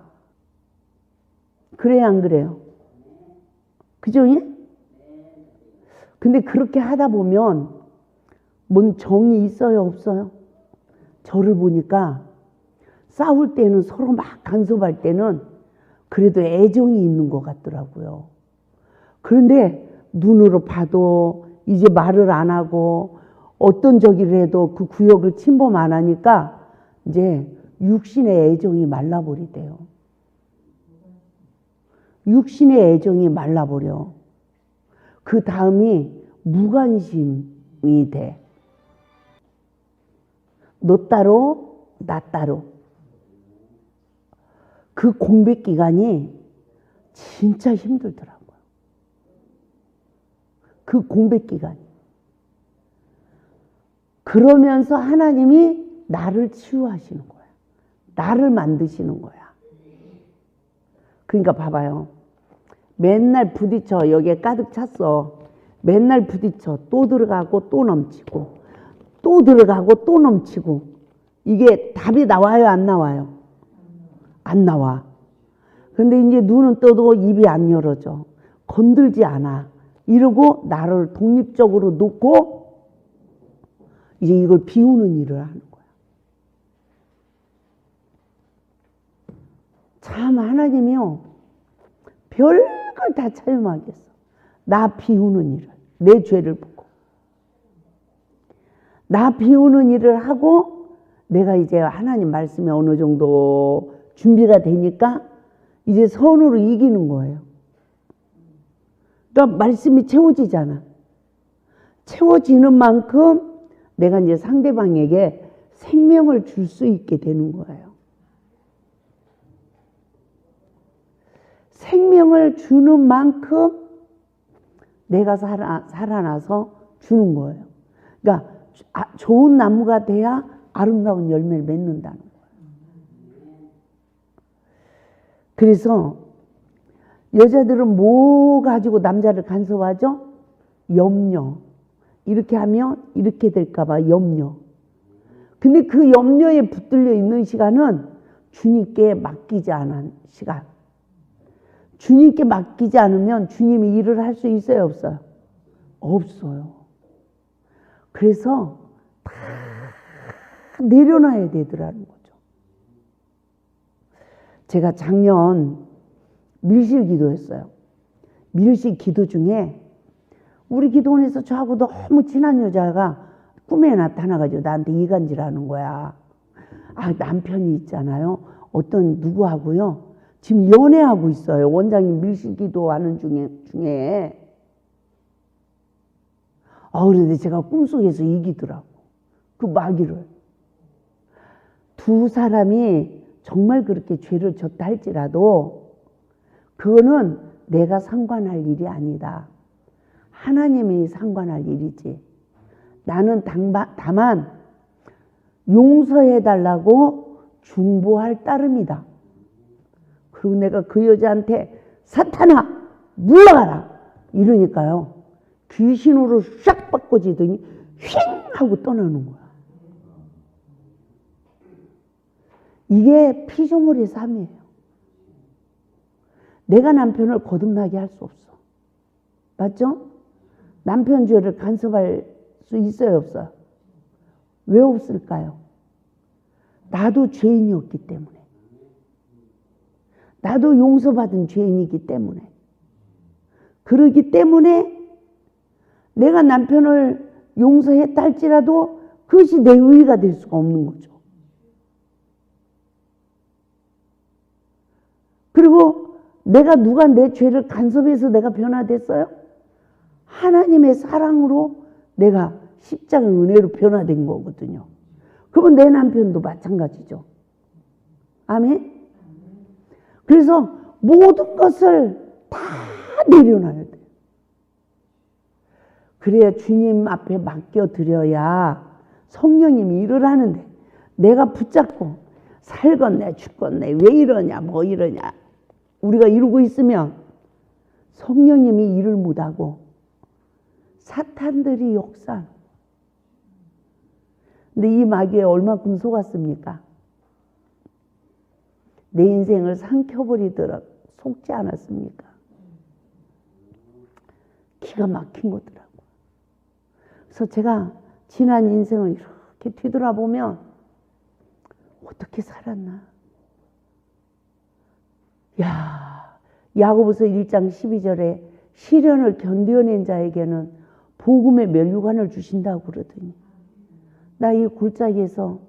그래야 안 그래요? 그죠? 예? 근데 그렇게 하다 보면 뭔 정이 있어요? 없어요? 저를 보니까 싸울 때는 서로 막 간섭할 때는 그래도 애정이 있는 것 같더라고요. 그런데 눈으로 봐도 이제 말을 안 하고 어떤 저기를 해도 그 구역을 침범 안 하니까 이제 육신의 애정이 말라버리대요. 육신의 애정이 말라버려. 그 다음이 무관심이 돼. 너 따로 나 따로. 그 공백 기간이 진짜 힘들더라고요. 그 공백 기간이. 그러면서 하나님이 나를 치유하시는 거야. 나를 만드시는 거야. 그러니까 봐봐요. 맨날 부딪혀. 여기에 가득 찼어. 맨날 부딪혀. 또 들어가고 또 넘치고 또 들어가고 또 넘치고. 이게 답이 나와요? 안 나와요? 안 나와. 근데 이제 눈은 떠도 입이 안 열어져. 건들지 않아. 이러고 나를 독립적으로 놓고 이제 이걸 비우는 일을 하는 거야. 참 하나님이요. 별걸 다 차용하겠어. 나 비우는 일을. 내 죄를 보고. 나 비우는 일을 하고 내가 이제 하나님 말씀에 어느 정도 준비가 되니까 이제 선으로 이기는 거예요. 그러니까 말씀이 채워지잖아. 채워지는 만큼 내가 이제 상대방에게 생명을 줄 수 있게 되는 거예요. 생명을 주는 만큼 내가 살아나서 주는 거예요. 그러니까 좋은 나무가 돼야 아름다운 열매를 맺는다는 거예요. 그래서 여자들은 뭐 가지고 남자를 간섭하죠? 염려. 이렇게 하면 이렇게 될까봐 염려. 근데 그 염려에 붙들려 있는 시간은 주님께 맡기지 않은 시간. 주님께 맡기지 않으면 주님이 일을 할 수 있어요? 없어요? 없어요. 그래서 다 내려놔야 되더라는 거죠. 제가 작년 밀실 기도했어요. 밀실 기도 중에 우리 기도원에서 저하고 너무 친한 여자가 꿈에 나타나가지고 나한테 이간질하는 거야. 아, 남편이 있잖아요. 어떤 누구하고요. 지금 연애하고 있어요. 원장님 밀실 기도하는 중에. 그런데 제가 꿈속에서 이기더라고. 그 마귀를. 두 사람이 정말 그렇게 죄를 졌다 할지라도 그거는 내가 상관할 일이 아니다. 하나님이 상관할 일이지. 나는 다만 용서해달라고 중보할 따름이다. 그리고 내가 그 여자한테 사탄아 물러가라 이러니까요. 귀신으로 싹 바꿔지더니 휙 하고 떠나는 거야. 이게 피조물의 삶이에요. 내가 남편을 거듭나게 할 수 없어. 맞죠? 남편 죄를 간섭할 수 있어요, 없어요? 왜 없을까요? 나도 죄인이었기 때문에. 나도 용서받은 죄인이기 때문에. 그러기 때문에 내가 남편을 용서했다 할지라도 그것이 내 의의가 될 수가 없는 거죠. 그리고 누가 내 죄를 간섭해서 내가 변화됐어요? 하나님의 사랑으로 내가 십자가 은혜로 변화된 거거든요. 그러면 내 남편도 마찬가지죠. 아멘? 그래서 모든 것을 다 내려놔야 돼요. 그래야 주님 앞에 맡겨드려야 성령님이 일을 하는데 내가 붙잡고 살건네 죽건네 왜 이러냐 뭐 이러냐 우리가 이러고 있으면 성령님이 일을 못하고 사탄들이 역사하는 거예요. 근데 이 마귀에 얼마큼 속았습니까? 내 인생을 삼켜버리도록 속지 않았습니까? 기가 막힌 거더라고요. 그래서 제가 지난 인생을 이렇게 뒤돌아보면 어떻게 살았나? 야고보서 1장 12절에 시련을 견뎌낸 자에게는 복음의 면류관을 주신다고 그러더니 나 이 골짜기에서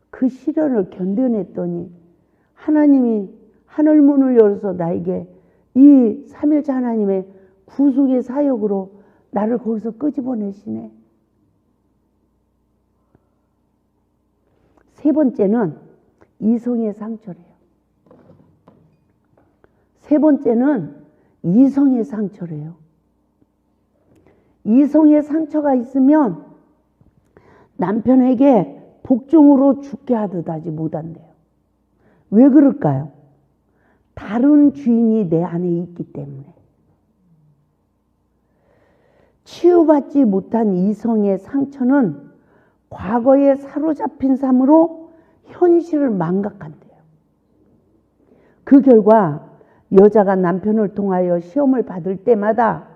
그 시련을 견뎌냈더니 하나님이 하늘문을 열어서 나에게 이 삼일째 하나님의 구속의 사역으로 나를 거기서 끄집어내시네. 세 번째는 이성의 상처래요. 세 번째는 이성의 상처래요. 이성의 상처가 있으면 남편에게 복종으로 죽게 하듯 하지 못한대요. 왜 그럴까요? 다른 주인이 내 안에 있기 때문에. 치유받지 못한 이성의 상처는 과거에 사로잡힌 삶으로 현실을 망각한대요. 그 결과 여자가 남편을 통하여 시험을 받을 때마다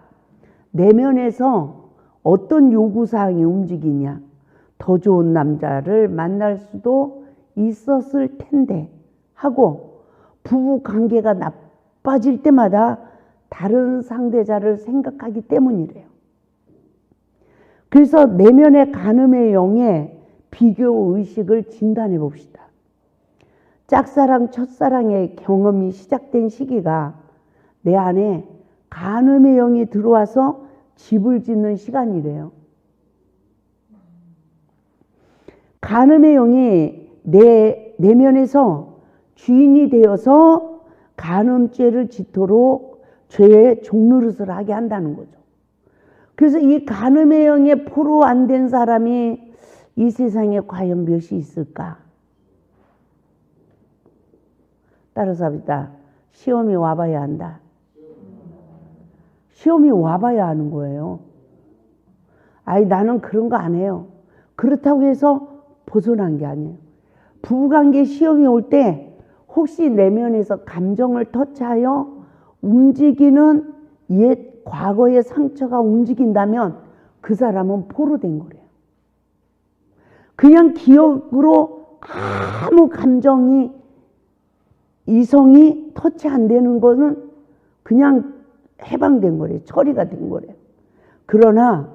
내면에서 어떤 요구사항이 움직이냐, 더 좋은 남자를 만날 수도 있었을 텐데 하고 부부 관계가 나빠질 때마다 다른 상대자를 생각하기 때문이래요. 그래서 내면의 간음의 영의 비교 의식을 진단해 봅시다. 짝사랑, 첫사랑의 경험이 시작된 시기가 내 안에 간음의 영이 들어와서 집을 짓는 시간이래요. 간음의 영이 내 내면에서 주인이 되어서 간음죄를 짓도록 죄의 종노릇을 하게 한다는 거죠. 그래서 이 간음의 영에 포로 안 된 사람이 이 세상에 과연 몇이 있을까? 따라서 합시다. 시험이 와봐야 한다. 시험이 와봐야 하는 거예요. 나는 그런 거 안 해요. 그렇다고 해서 벗어난 게 아니에요. 부부관계 시험이 올 때 혹시 내면에서 감정을 터치하여 움직이는 옛 과거의 상처가 움직인다면 그 사람은 포로된 거래요. 그냥 기억으로 아무 감정이 이성이 터치 안 되는 거는 그냥 해방된 거래요. 처리가 된 거래요. 그러나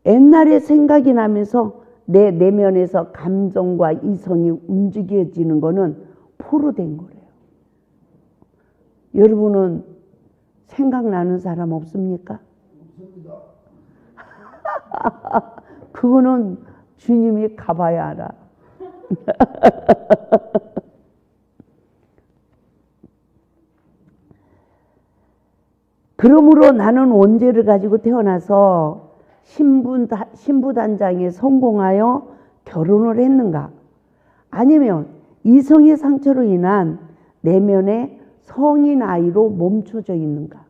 옛날에 생각이 나면서 내 내면에서 감정과 이성이 움직여지는 거는 포로된 거래요. 여러분은 생각나는 사람 없습니까? 없습니다. 그거는 주님이 가봐야 알아. 그러므로 나는 원죄를 가지고 태어나서 신부단장에 성공하여 결혼을 했는가? 아니면 이성의 상처로 인한 내면의 성인 아이로 멈춰져 있는가?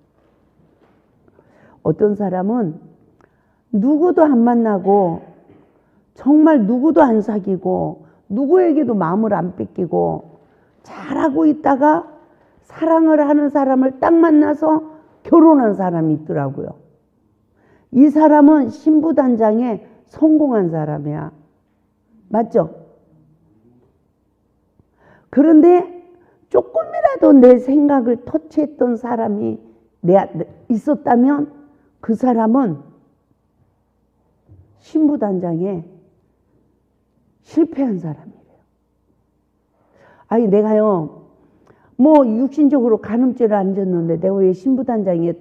어떤 사람은 누구도 안 만나고 정말 누구도 안 사귀고 누구에게도 마음을 안 뺏기고 잘하고 있다가 사랑을 하는 사람을 딱 만나서 결혼한 사람이 있더라고요. 이 사람은 신부단장에 성공한 사람이야. 맞죠? 그런데 조금이라도 내 생각을 터치했던 사람이 있었다면 그 사람은 신부단장에 실패한 사람이래요. 아니 내가요 뭐 육신적으로 간음죄를 안 졌는데 내가 왜 신부단장에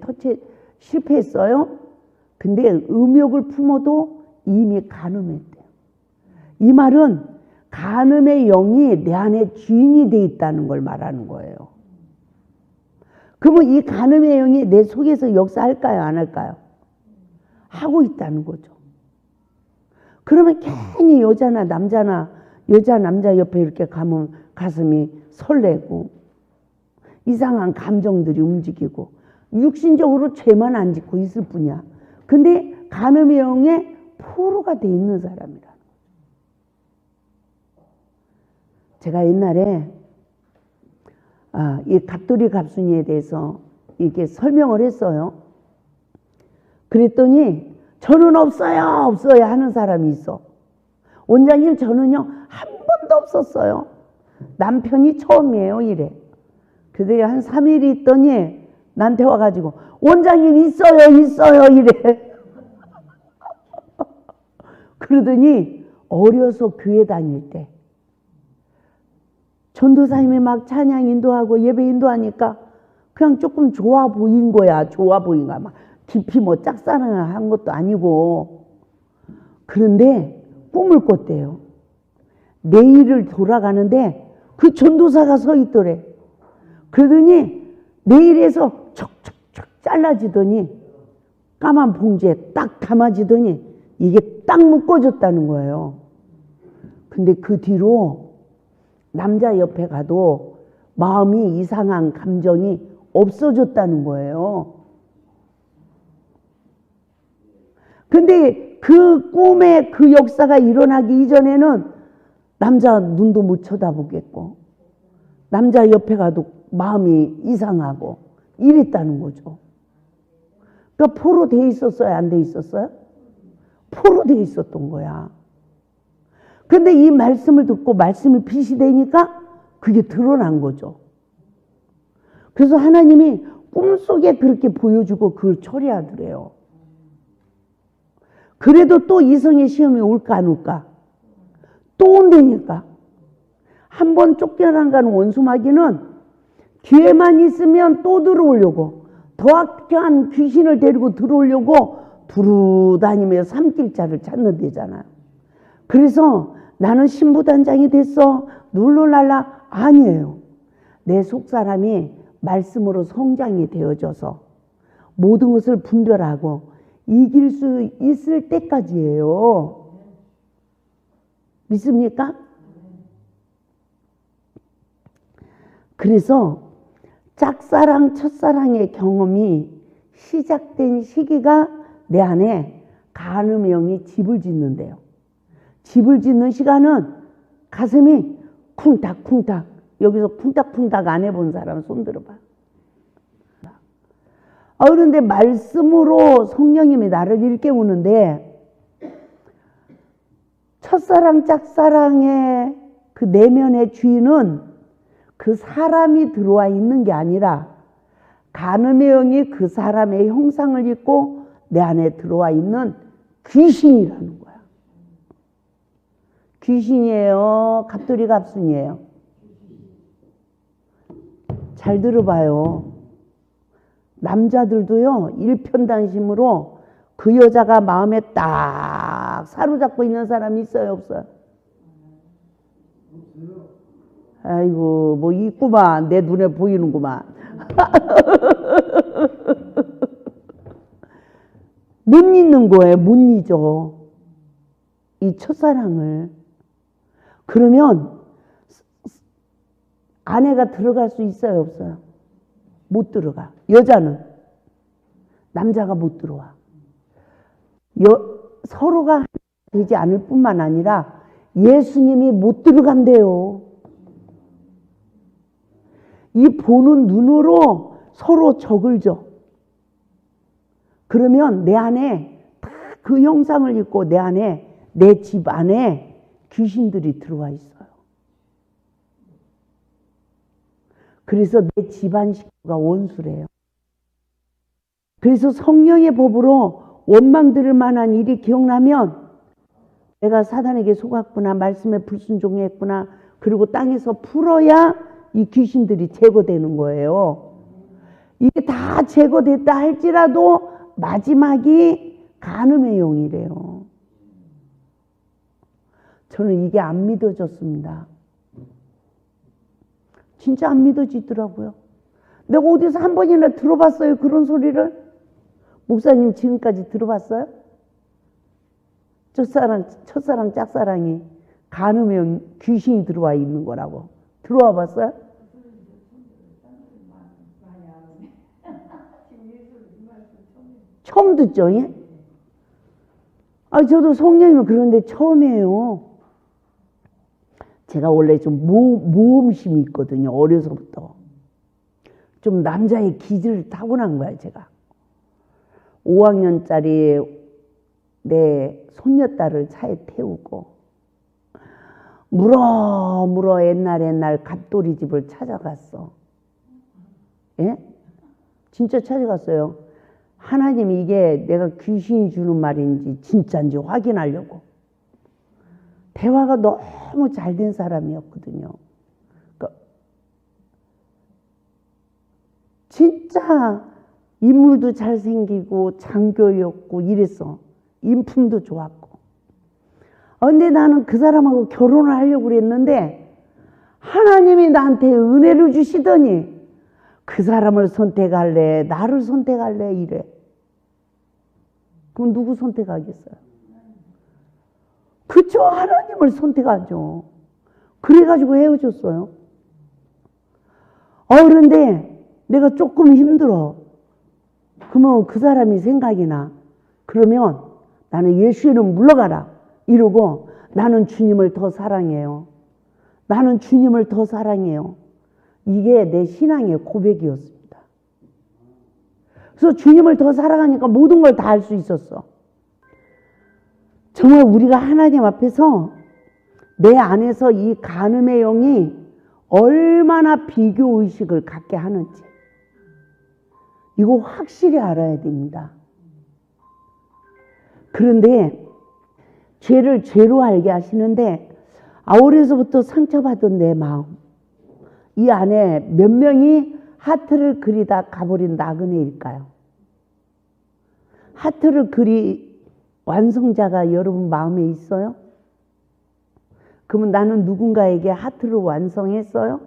실패했어요? 근데 음욕을 품어도 이미 간음했대요. 이 말은 간음의 영이 내 안에 주인이 돼 있다는 걸 말하는 거예요. 그러면 이 간음의 영이 내 속에서 역사할까요? 안 할까요? 하고 있다는 거죠. 그러면 괜히 여자나 남자나 여자 남자 옆에 이렇게 가면 가슴이 설레고 이상한 감정들이 움직이고 육신적으로 죄만 안 짓고 있을 뿐이야. 근데 간음의 영에 포로가 돼 있는 사람이라는 거죠. 제가 옛날에 이 갑돌이 갑순이에 대해서 이렇게 설명을 했어요. 그랬더니 저는 없어요 하는 사람이 있어. 원장님 저는요 한 번도 없었어요. 남편이 처음이에요 이래. 그래서 한 3일 있더니 나한테 와가지고 원장님 있어요 이래. 그러더니 어려서 교회 다닐 때 전도사님이 막 찬양 인도하고 예배 인도하니까 그냥 조금 좋아 보인 거야. 좋아 보인 거야. 막 깊이 뭐 짝사랑을 한 것도 아니고. 그런데 꿈을 꿨대요. 내일을 돌아가는데 그 전도사가 서 있더래. 그러더니 내일에서 척척척 잘라지더니 까만 봉지에 딱 담아지더니 이게 딱 묶어졌다는 거예요. 근데 그 뒤로 남자 옆에 가도 마음이 이상한 감정이 없어졌다는 거예요. 근데 그 꿈에 그 역사가 일어나기 이전에는 남자 눈도 못 쳐다보겠고 남자 옆에 가도 마음이 이상하고 이랬다는 거죠. 그러니까 포로 돼 있었어요? 안 돼 있었어요? 포로 돼 있었던 거야. 근데 이 말씀을 듣고 말씀이 빛이 되니까 그게 드러난 거죠. 그래서 하나님이 꿈속에 그렇게 보여주고 그걸 처리하더래요. 그래도 또 이성의 시험이 올까 안 올까? 또 온다니까. 한 번 쫓겨난 가는 원수마귀는 기회만 있으면 또 들어오려고 더 악한 귀신을 데리고 들어오려고 두루다니며 삼킬자를 찾는 데잖아요. 그래서 나는 신부단장이 됐어 룰루랄라 아니에요. 내 속사람이 말씀으로 성장이 되어져서 모든 것을 분별하고 이길 수 있을 때까지예요. 믿습니까? 그래서 짝사랑 첫사랑의 경험이 시작된 시기가 내 안에 간음의 영이 집을 짓는데요. 집을 짓는 시간은 가슴이 쿵탁쿵탁. 여기서 쿵탁쿵탁 안 해본 사람 손 들어봐. 그런데 말씀으로 성령님이 나를 일깨우는데 첫사랑 짝사랑의 그 내면의 주인은 그 사람이 들어와 있는 게 아니라 간음의 영이 그 사람의 형상을 입고 내 안에 들어와 있는 귀신이라는 거야. 귀신이에요? 갑돌이 갑순이에요? 잘 들어봐요. 남자들도요 일편단심으로 그 여자가 마음에 딱 사로잡고 있는 사람이 있어요 없어요? 아이고 뭐 있구만. 내 눈에 보이는구만. 못 잊는 거예요. 못 잊어 이 첫사랑을. 그러면 아내가 들어갈 수 있어요 없어요? 못 들어가. 여자는. 남자가 못 들어와. 서로가 되지 않을 뿐만 아니라 예수님이 못 들어간대요. 이 보는 눈으로 서로 적을 줘. 그러면 내 안에 다 그 형상을 입고 내 안에, 내 집 안에 귀신들이 들어와 있어요. 그래서 내 집안 식구가 원수래요. 그래서 성령의 법으로 원망 들을 만한 일이 기억나면 내가 사단에게 속았구나, 말씀에 불순종했구나, 그리고 땅에서 풀어야 이 귀신들이 제거되는 거예요. 이게 다 제거됐다 할지라도 마지막이 간음의 영이래요. 저는 이게 안 믿어졌습니다. 진짜 안 믿어지더라고요. 내가 어디서 한 번이나 들어봤어요, 그런 소리를? 목사님 지금까지 들어봤어요? 첫사랑 짝사랑이 간음의 귀신이 들어와 있는 거라고 들어와 봤어요? 처음 듣죠? 예? 저도 성령이면 그런데 처음이에요. 제가 원래 좀 모험심이 있거든요. 어려서부터. 좀 남자의 기질을 타고난 거야, 제가. 5학년짜리 내 손녀딸을 차에 태우고 물어 옛날 갑돌이 집을 찾아갔어. 예? 진짜 찾아갔어요. 하나님이 이게 내가 귀신이 주는 말인지 진짜인지 확인하려고. 대화가 너무 잘된 사람이었거든요. 그러니까 진짜 인물도 잘생기고 장교였고 이랬어. 인품도 좋았고. 근데 나는 그 사람하고 결혼을 하려고 그랬는데 하나님이 나한테 은혜를 주시더니 그 사람을 선택할래, 나를 선택할래 이래. 그럼 누구 선택하겠어요? 그쵸, 하나님을 선택하죠. 그래가지고 헤어졌어요. 그런데 내가 조금 힘들어. 그러면 그 사람이 생각이 나. 그러면 나는 예수 이름 물러가라 이러고 나는 주님을 더 사랑해요. 나는 주님을 더 사랑해요. 이게 내 신앙의 고백이었습니다. 그래서 주님을 더 사랑하니까 모든 걸 다 할 수 있었어. 정말 우리가 하나님 앞에서 내 안에서 이 간음의 영이 얼마나 비교의식을 갖게 하는지 이거 확실히 알아야 됩니다. 그런데 죄를 죄로 알게 하시는데 어려서부터 상처받은 내 마음 이 안에 몇 명이 하트를 그리다 가버린 나그네일까요? 하트를 그리 완성자가 여러분 마음에 있어요? 그러면 나는 누군가에게 하트를 완성했어요?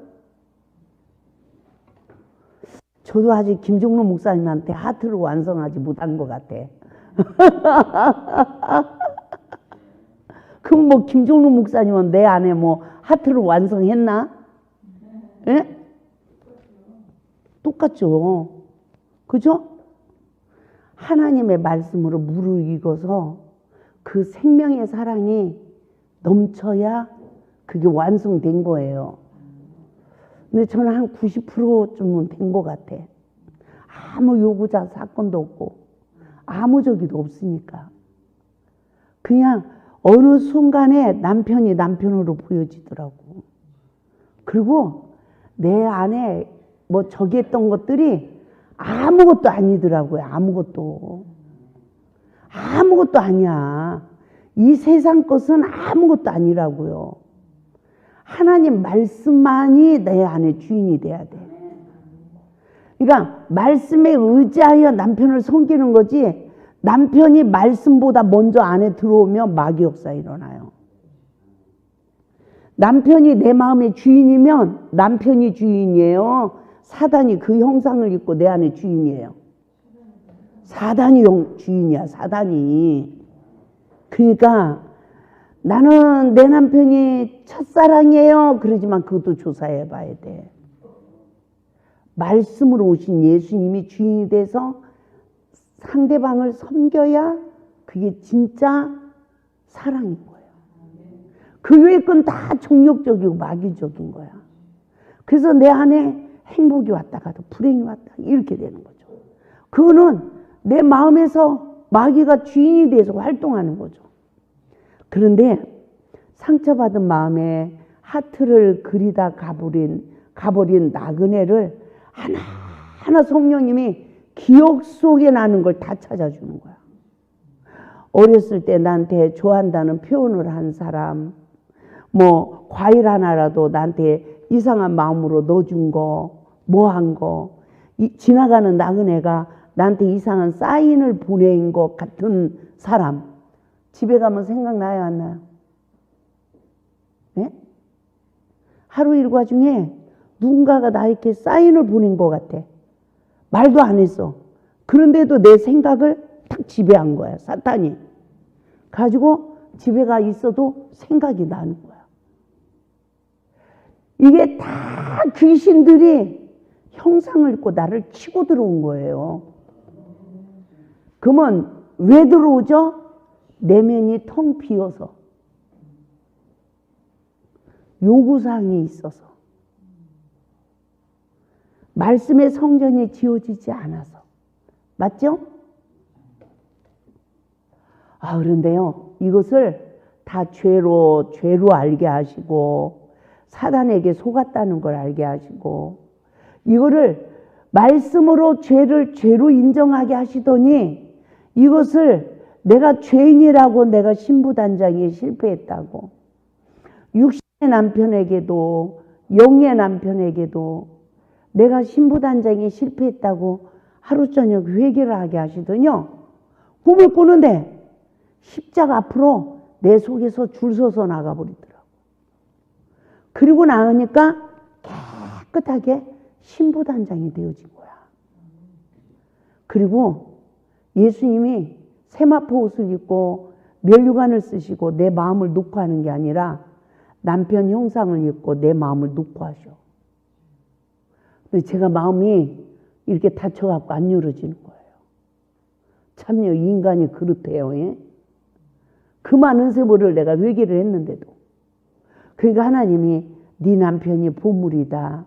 저도 아직 김종로 목사님한테 하트를 완성하지 못한 것 같아. 그럼 뭐 김종로 목사님은 내 안에 뭐 하트를 완성했나? 예? 똑같죠. 그죠? 하나님의 말씀으로 물을 익어서 그 생명의 사랑이 넘쳐야 그게 완성된 거예요. 근데 저는 한 90%쯤은 된 것 같아. 아무 요구자 사건도 없고 아무 저기도 없으니까. 그냥 어느 순간에 남편이 남편으로 보여지더라고. 그리고 내 안에 뭐 저기 했던 것들이 아무것도 아니더라고요. 아무것도 아니야. 이 세상 것은 아무것도 아니라고요. 하나님 말씀만이 내 안에 주인이 돼야 돼. 그러니까 말씀에 의지하여 남편을 섬기는 거지 남편이 말씀보다 먼저 안에 들어오면 마귀 역사 일어나요. 남편이 내 마음의 주인이면 남편이 주인이에요. 사단이 그 형상을 입고 내 안에 주인이에요. 사단이 주인이야. 사단이. 그러니까 나는 내 남편이 첫사랑이에요. 그러지만 그것도 조사해 봐야 돼. 말씀으로 오신 예수님이 주인이 돼서 상대방을 섬겨야 그게 진짜 사랑인 거예요. 그 외의 건 다 정욕적이고 마귀적인 거야. 그래서 내 안에 행복이 왔다가도 불행이 왔다 이렇게 되는 거죠. 그거는 내 마음에서 마귀가 주인이 돼서 활동하는 거죠. 그런데 상처받은 마음에 하트를 그리다 가버린 나그네를 하나하나 성령님이 기억 속에 나는 걸 다 찾아주는 거야. 어렸을 때 나한테 좋아한다는 표현을 한 사람, 뭐 과일 하나라도 나한테 이상한 마음으로 넣어준 거, 뭐 한 거, 지나가는 나그네가 나한테 이상한 사인을 보낸 것 같은 사람, 집에 가면 생각나요, 안 나요? 네? 하루 일과 중에 누군가가 나에게 사인을 보낸 것 같아. 말도 안 했어. 그런데도 내 생각을 탁 지배한 거야, 사탄이. 가지고 집에 가 있어도 생각이 나는 거야. 이게 다 귀신들이 형상을 입고 나를 치고 들어온 거예요. 그러면 왜 들어오죠? 내면이 텅 비어서. 요구사항이 있어서. 말씀의 성전이 지어지지 않아서. 맞죠? 그런데요, 이것을 다 죄로 알게 하시고, 사단에게 속았다는 걸 알게 하시고, 이거를 말씀으로 죄로 인정하게 하시더니, 이것을 내가 죄인이라고 내가 신부단장에 실패했다고, 육신의 남편에게도, 영의 남편에게도 내가 신부단장에 실패했다고 하루 저녁 회개를 하게 하시더니요, 꿈을 꾸는데 십자가 앞으로 내 속에서 줄 서서 나가버리더라고. 그리고 나으니까 깨끗하게 신부단장이 되어진 거야. 그리고 예수님이 세마포 옷을 입고 면류관을 쓰시고 내 마음을 놓고 하는 게 아니라 남편 형상을 입고 내 마음을 놓고 하셔. 근데 제가 마음이 이렇게 다쳐갖고 안 열어지는 거예요. 참요, 인간이 그렇대요. 예? 그 많은 세월을 내가 회개를 했는데도. 그러니까 하나님이 네 남편이 보물이다.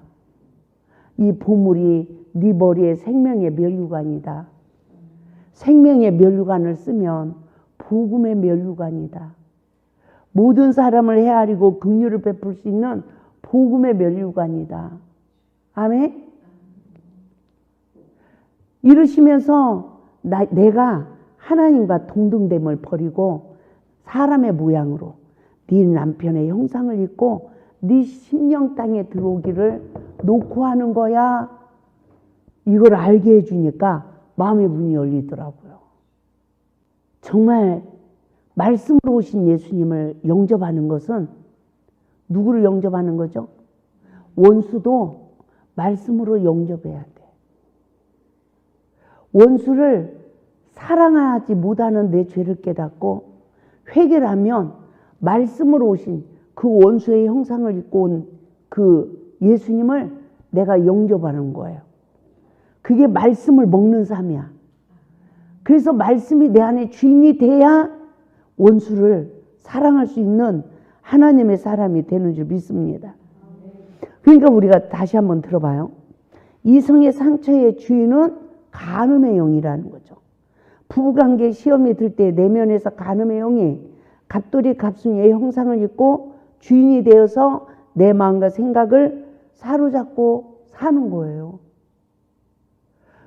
이 보물이 네 머리에 생명의 면류관이다. 생명의 면류관을 쓰면 복음의 면류관이다. 모든 사람을 헤아리고 긍휼을 베풀 수 있는 복음의 면류관이다. 아멘? 이러시면서 내가 하나님과 동등됨을 버리고 사람의 모양으로 네 남편의 형상을 입고 네 심령 땅에 들어오기를 놓고 하는 거야. 이걸 알게 해주니까 마음의 문이 열리더라고요. 정말 말씀으로 오신 예수님을 영접하는 것은 누구를 영접하는 거죠? 원수도 말씀으로 영접해야 돼. 원수를 사랑하지 못하는 내 죄를 깨닫고 회개를 하면 말씀으로 오신 그 원수의 형상을 입고 온 그 예수님을 내가 영접하는 거예요. 그게 말씀을 먹는 삶이야. 그래서 말씀이 내 안에 주인이 돼야 원수를 사랑할 수 있는 하나님의 사람이 되는 줄 믿습니다. 그러니까 우리가 다시 한번 들어봐요. 이성의 상처의 주인은 간음의 영이라는 거죠. 부부관계 시험이 들 때 내면에서 간음의 영이 갑돌이 갑순이의 형상을 입고 주인이 되어서 내 마음과 생각을 사로잡고 사는 거예요.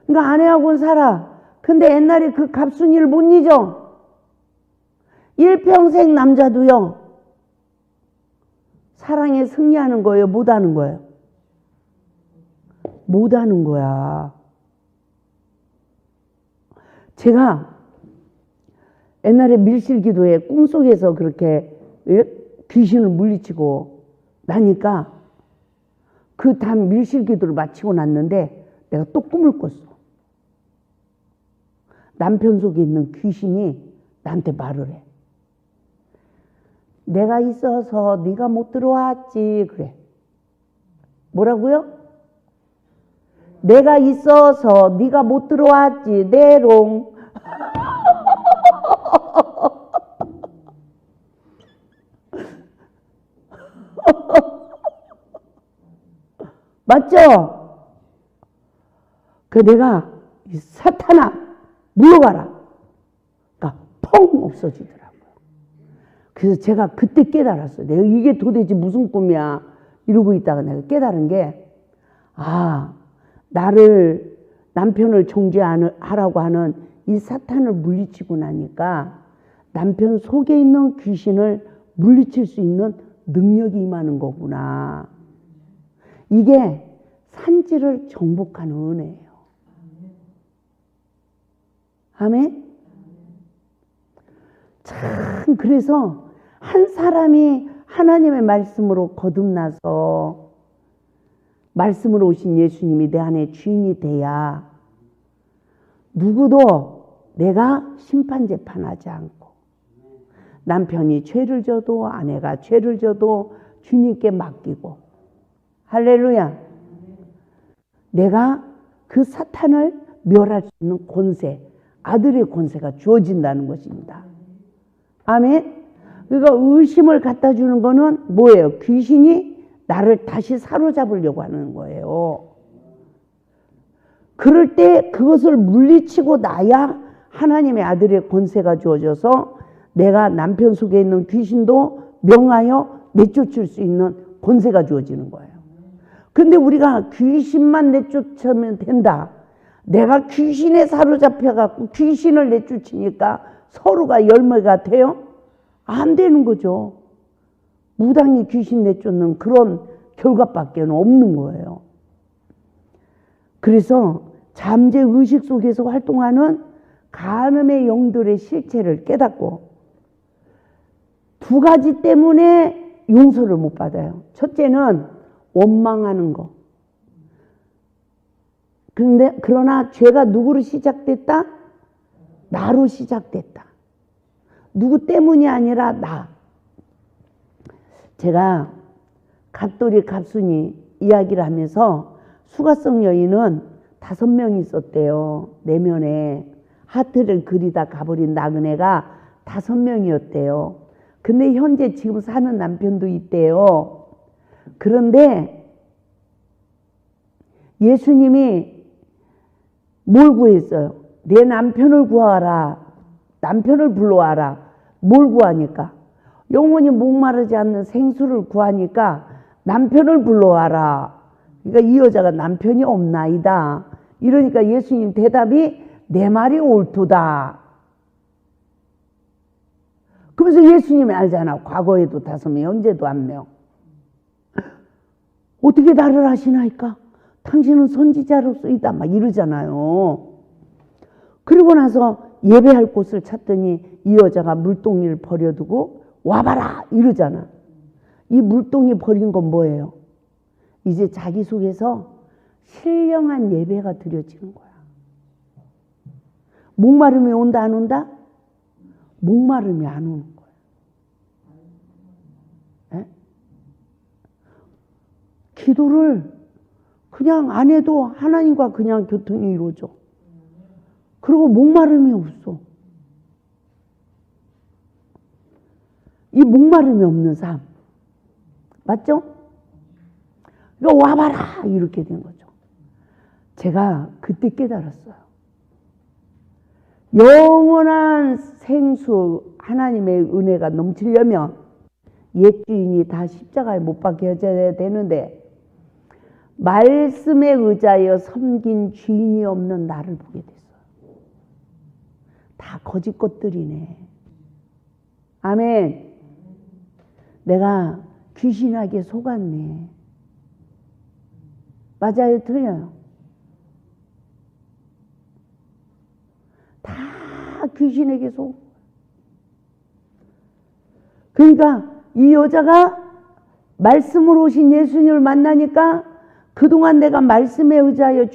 그러니까 아내하고는 살아. 근데 옛날에 그 갑순이를 못 잊어. 일평생 남자도요. 사랑에 승리하는 거예요? 못하는 거예요? 못하는 거야. 제가 옛날에 밀실기도에 꿈속에서 그렇게 귀신을 물리치고 나니까 그 다음 밀실기도를 마치고 났는데 내가 또 꿈을 꿨어. 남편 속에 있는 귀신이 나한테 말을 해. 내가 있어서 네가 못 들어왔지. 그래. 뭐라고요? 내가 있어서 네가 못 들어왔지. 내롱. 맞죠? 그 내가 사탄아 물러가라. 그러니까 펑 없어지더라고요. 그래서 제가 그때 깨달았어요. 내가 이게 도대체 무슨 꿈이야 이러고 있다가 내가 깨달은 게, 나를 남편을 정죄하라고 하는 이 사탄을 물리치고 나니까 남편 속에 있는 귀신을 물리칠 수 있는 능력이 임하는 거구나. 이게 산지를 정복하는 은혜예요. 아멘? 참, 그래서 한 사람이 하나님의 말씀으로 거듭나서 말씀으로 오신 예수님이 내 안에 주인이 돼야 누구도 내가 심판재판하지 않고, 남편이 죄를 져도 아내가 죄를 져도 주님께 맡기고, 할렐루야, 내가 그 사탄을 멸할 수 있는 권세, 아들의 권세가 주어진다는 것입니다. 아멘. 그러니까 의심을 갖다 주는 거는 뭐예요? 귀신이 나를 다시 사로잡으려고 하는 거예요. 그럴 때 그것을 물리치고 나야 하나님의 아들의 권세가 주어져서 내가 남편 속에 있는 귀신도 명하여 내쫓을 수 있는 권세가 주어지는 거예요. 근데 우리가 귀신만 내쫓으면 된다. 내가 귀신에 사로잡혀갖고 귀신을 내쫓으니까 서로가 열매가 돼요? 안 되는 거죠. 무당이 귀신 내쫓는 그런 결과밖에 없는 거예요. 그래서 잠재 의식 속에서 활동하는 간음의 영들의 실체를 깨닫고, 두 가지 때문에 용서를 못 받아요. 첫째는 원망하는 거. 그러나 죄가 누구로 시작됐다? 나로 시작됐다. 누구 때문이 아니라 나. 제가 갑돌이 갑순이 이야기를 하면서 수가성 여인은 5명이 있었대요. 내면에 하트를 그리다 가버린 나그네가 5명이었대요. 근데 현재 지금 사는 남편도 있대요. 그런데 예수님이 뭘 구했어요? 내 남편을 구하라. 남편을 불러와라. 뭘 구하니까? 영원히 목마르지 않는 생수를 구하니까 남편을 불러와라. 그러니까 이 여자가 남편이 없나이다. 이러니까 예수님 대답이 내 말이 옳도다. 그래서 예수님이 알잖아. 과거에도 5명, 현재도 1명. 어떻게 나를 아시나이까? 당신은 선지자로서이다. 막 이러잖아요. 그리고 나서 예배할 곳을 찾더니 이 여자가 물동이를 버려두고 와봐라 이러잖아. 이 물동이 버린 건 뭐예요? 이제 자기 속에서 신령한 예배가 드려지는 거야. 목마름이 온다 안 온다? 목마름이 안 오는 거야. 에? 기도를 그냥 안 해도 하나님과 그냥 교통이 이루어져. 그리고 목마름이 없어. 이 목마름이 없는 삶. 맞죠? 이거 와봐라! 이렇게 된 거죠. 제가 그때 깨달았어요. 영원한 생수, 하나님의 은혜가 넘치려면 옛 주인이 다 십자가에 못 박혀져야 되는데, 말씀에 의지하여 섬긴 주인이 없는 나를 보게 됐어요. 다 거짓 것들이네. 아멘. 내가 귀신에게 속았네. 맞아요? 틀려요? 다 귀신에게 속. 그러니까 이 여자가 말씀으로 오신 예수님을 만나니까 그동안 내가 말씀에 의지하여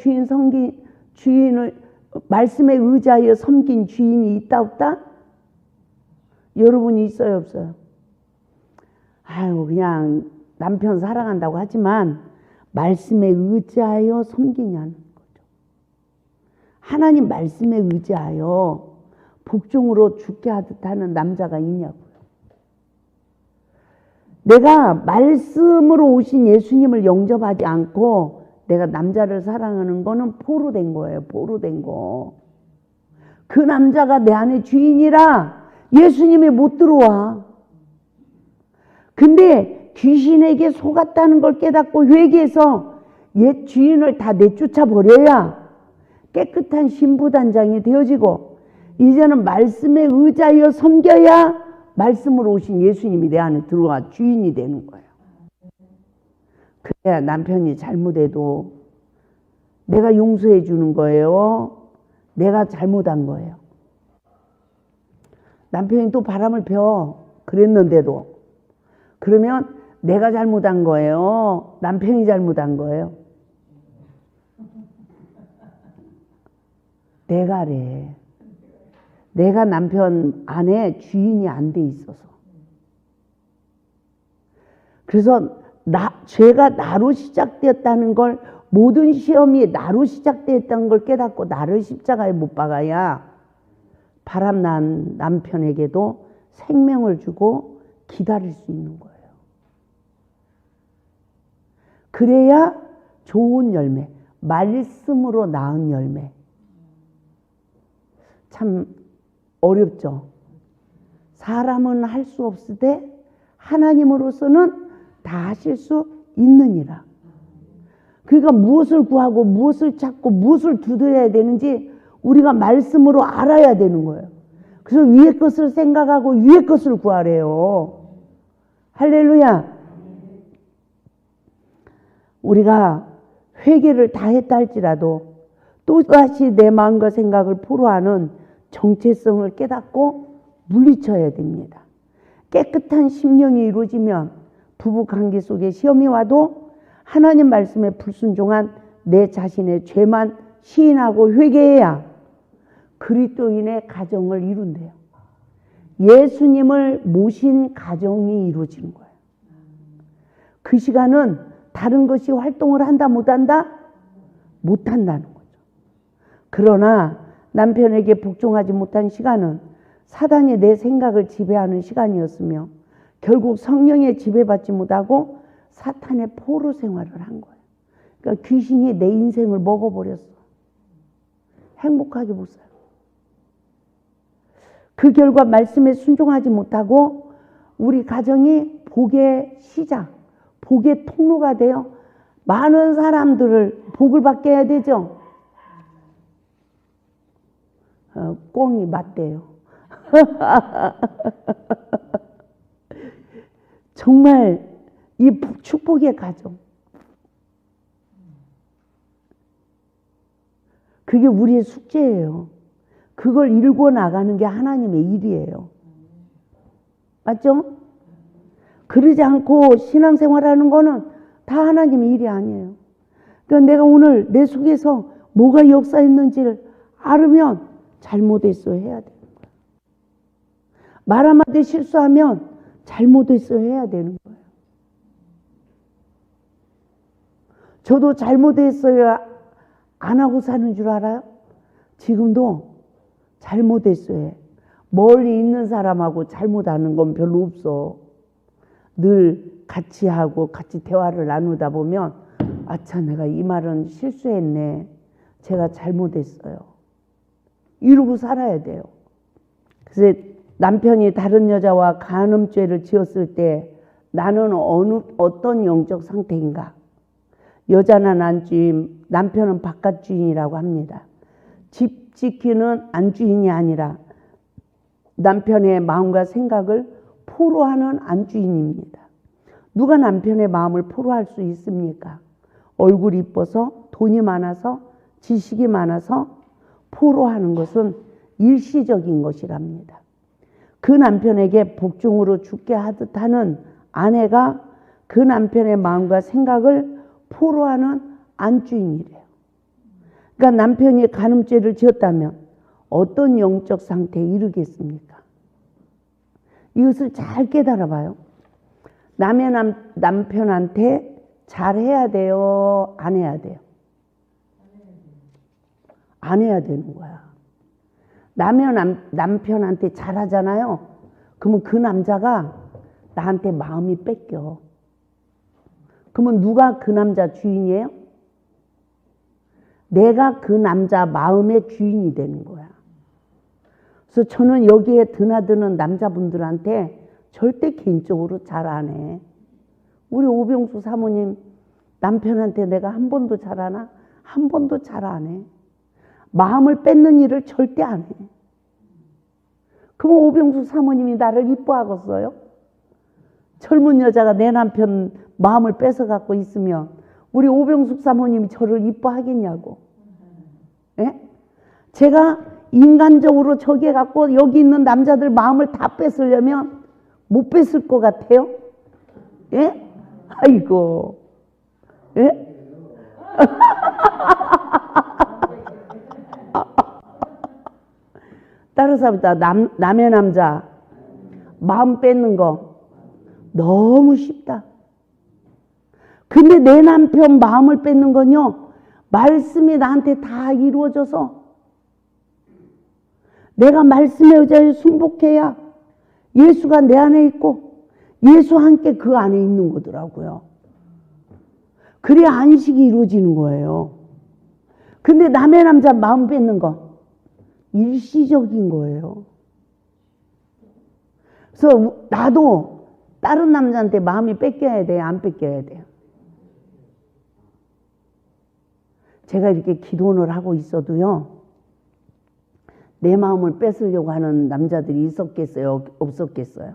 말씀에 의지하여 섬긴 주인이 있다 없다? 여러분이 있어요 없어요? 아유 그냥 남편 사랑한다고 하지만 말씀에 의지하여 섬기냐는 거죠. 하나님 말씀에 의지하여 복종으로 죽게 하듯 하는 남자가 있냐고요. 내가 말씀으로 오신 예수님을 영접하지 않고 내가 남자를 사랑하는 거는 포로된 거예요. 포로된 거. 그 남자가 내 안에 주인이라 예수님이 못 들어와. 근데 귀신에게 속았다는 걸 깨닫고 회개해서 옛 주인을 다 내쫓아 버려야 깨끗한 신부단장이 되어지고, 이제는 말씀에 의지하여 섬겨야 말씀으로 오신 예수님이 내 안에 들어와 주인이 되는 거예요. 그래야 남편이 잘못해도 내가 용서해 주는 거예요. 내가 잘못한 거예요. 남편이 또 바람을 펴. 그랬는데도. 그러면 내가 잘못한 거예요. 남편이 잘못한 거예요. 내가래. 내가 남편 안에 주인이 안 돼 있어서. 그래서 죄가 나로 시작되었다는 걸, 모든 시험이 나로 시작되었다는 걸 깨닫고 나를 십자가에 못 박아야 바람난 남편에게도 생명을 주고 기다릴 수 있는 거예요. 그래야 좋은 열매, 말씀으로 낳은 열매. 참 어렵죠. 사람은 할 수 없으되 하나님으로서는 다 하실 수 있느니라. 그러니까 무엇을 구하고 무엇을 찾고 무엇을 두드려야 되는지 우리가 말씀으로 알아야 되는 거예요. 그래서 위의 것을 생각하고 위의 것을 구하래요. 할렐루야. 우리가 회개를 다 했다 할지라도 또다시 내 마음과 생각을 포로하는 정체성을 깨닫고 물리쳐야 됩니다. 깨끗한 심령이 이루어지면 부부관계 속에 시험이 와도 하나님 말씀에 불순종한 내 자신의 죄만 시인하고 회개해야 그리스도인의 가정을 이룬대요. 예수님을 모신 가정이 이루어지는 거예요. 그 시간은 다른 것이 활동을 한다 못한다? 못한다는 거죠. 그러나 남편에게 복종하지 못한 시간은 사단이 내 생각을 지배하는 시간이었으며 결국 성령의 지배받지 못하고 사탄의 포로 생활을 한 거예요. 그러니까 귀신이 내 인생을 먹어버렸어. 행복하게 못 살아. 그 결과 말씀에 순종하지 못하고 우리 가정이 복의 시작, 복의 통로가 되어 많은 사람들을 복을 받게 해야 되죠. 꽁이 맞대요. 정말 이 축복의 가정, 그게 우리의 숙제예요. 그걸 일궈 나가는 게 하나님의 일이에요. 맞죠? 그러지 않고 신앙생활하는 거는 다 하나님의 일이 아니에요. 그러니까 내가 오늘 내 속에서 뭐가 역사했는지를 알으면 잘못했어 해야 되는 거예요. 말 한마디 실수하면 잘못했어 해야 되는 거예요. 저도 잘못했어요 안 하고 사는 줄 알아요? 지금도 잘못했어요. 멀리 있는 사람하고 잘못하는 건 별로 없어. 늘 같이 하고 같이 대화를 나누다 보면 아차, 내가 이 말은 실수했네. 제가 잘못했어요. 이러고 살아야 돼요. 그래서 남편이 다른 여자와 간음죄를 지었을 때 나는 어떤 영적 상태인가? 여자는 안주인, 남편은 바깥주인이라고 합니다. 집 지키는 안주인이 아니라 남편의 마음과 생각을 포로하는 안주인입니다. 누가 남편의 마음을 포로할 수 있습니까? 얼굴이 이뻐서, 돈이 많아서, 지식이 많아서 포로하는 것은 일시적인 것이랍니다. 그 남편에게 복종으로 죽게 하듯 하는 아내가 그 남편의 마음과 생각을 포로하는 안주인이래요. 그러니까 남편이 간음죄를 지었다면 어떤 영적 상태에 이르겠습니까? 이것을 잘 깨달아 봐요. 남의 남편한테 잘해야 돼요? 안 해야 돼요? 안 해야 되는 거야. 남의 남편한테 잘하잖아요. 그러면 그 남자가 나한테 마음이 뺏겨. 그러면 누가 그 남자 주인이에요? 내가 그 남자 마음의 주인이 되는 거야. 그래서 저는 여기에 드나드는 남자분들한테 절대 개인적으로 잘 안 해. 우리 오병수 사모님 남편한테 내가 한 번도 잘하나? 한 번도 잘 안 해. 마음을 뺏는 일을 절대 안 해. 그럼 오병수 사모님이 나를 이뻐하겠어요? 젊은 여자가 내 남편 마음을 뺏어갖고 있으면 우리 오병숙 사모님이 저를 이뻐하겠냐고. 예? 제가 인간적으로 저기 갖고 여기 있는 남자들 마음을 다 뺏으려면 못 뺏을 것 같아요? 예? 아이고. 예? 따라서 합니다. 남의 남자 마음 뺏는 거 너무 쉽다. 근데 내 남편 마음을 뺏는 건요, 말씀이 나한테 다 이루어져서 내가 말씀의 의자에 순복해야 예수가 내 안에 있고 예수와 함께 그 안에 있는 거더라고요. 그래야 안식이 이루어지는 거예요. 근데 남의 남자 마음 뺏는 거 일시적인 거예요. 그래서 나도 다른 남자한테 마음이 뺏겨야 돼요? 안 뺏겨야 돼요? 제가 이렇게 기도를 하고 있어도요, 내 마음을 뺏으려고 하는 남자들이 있었겠어요? 없었겠어요?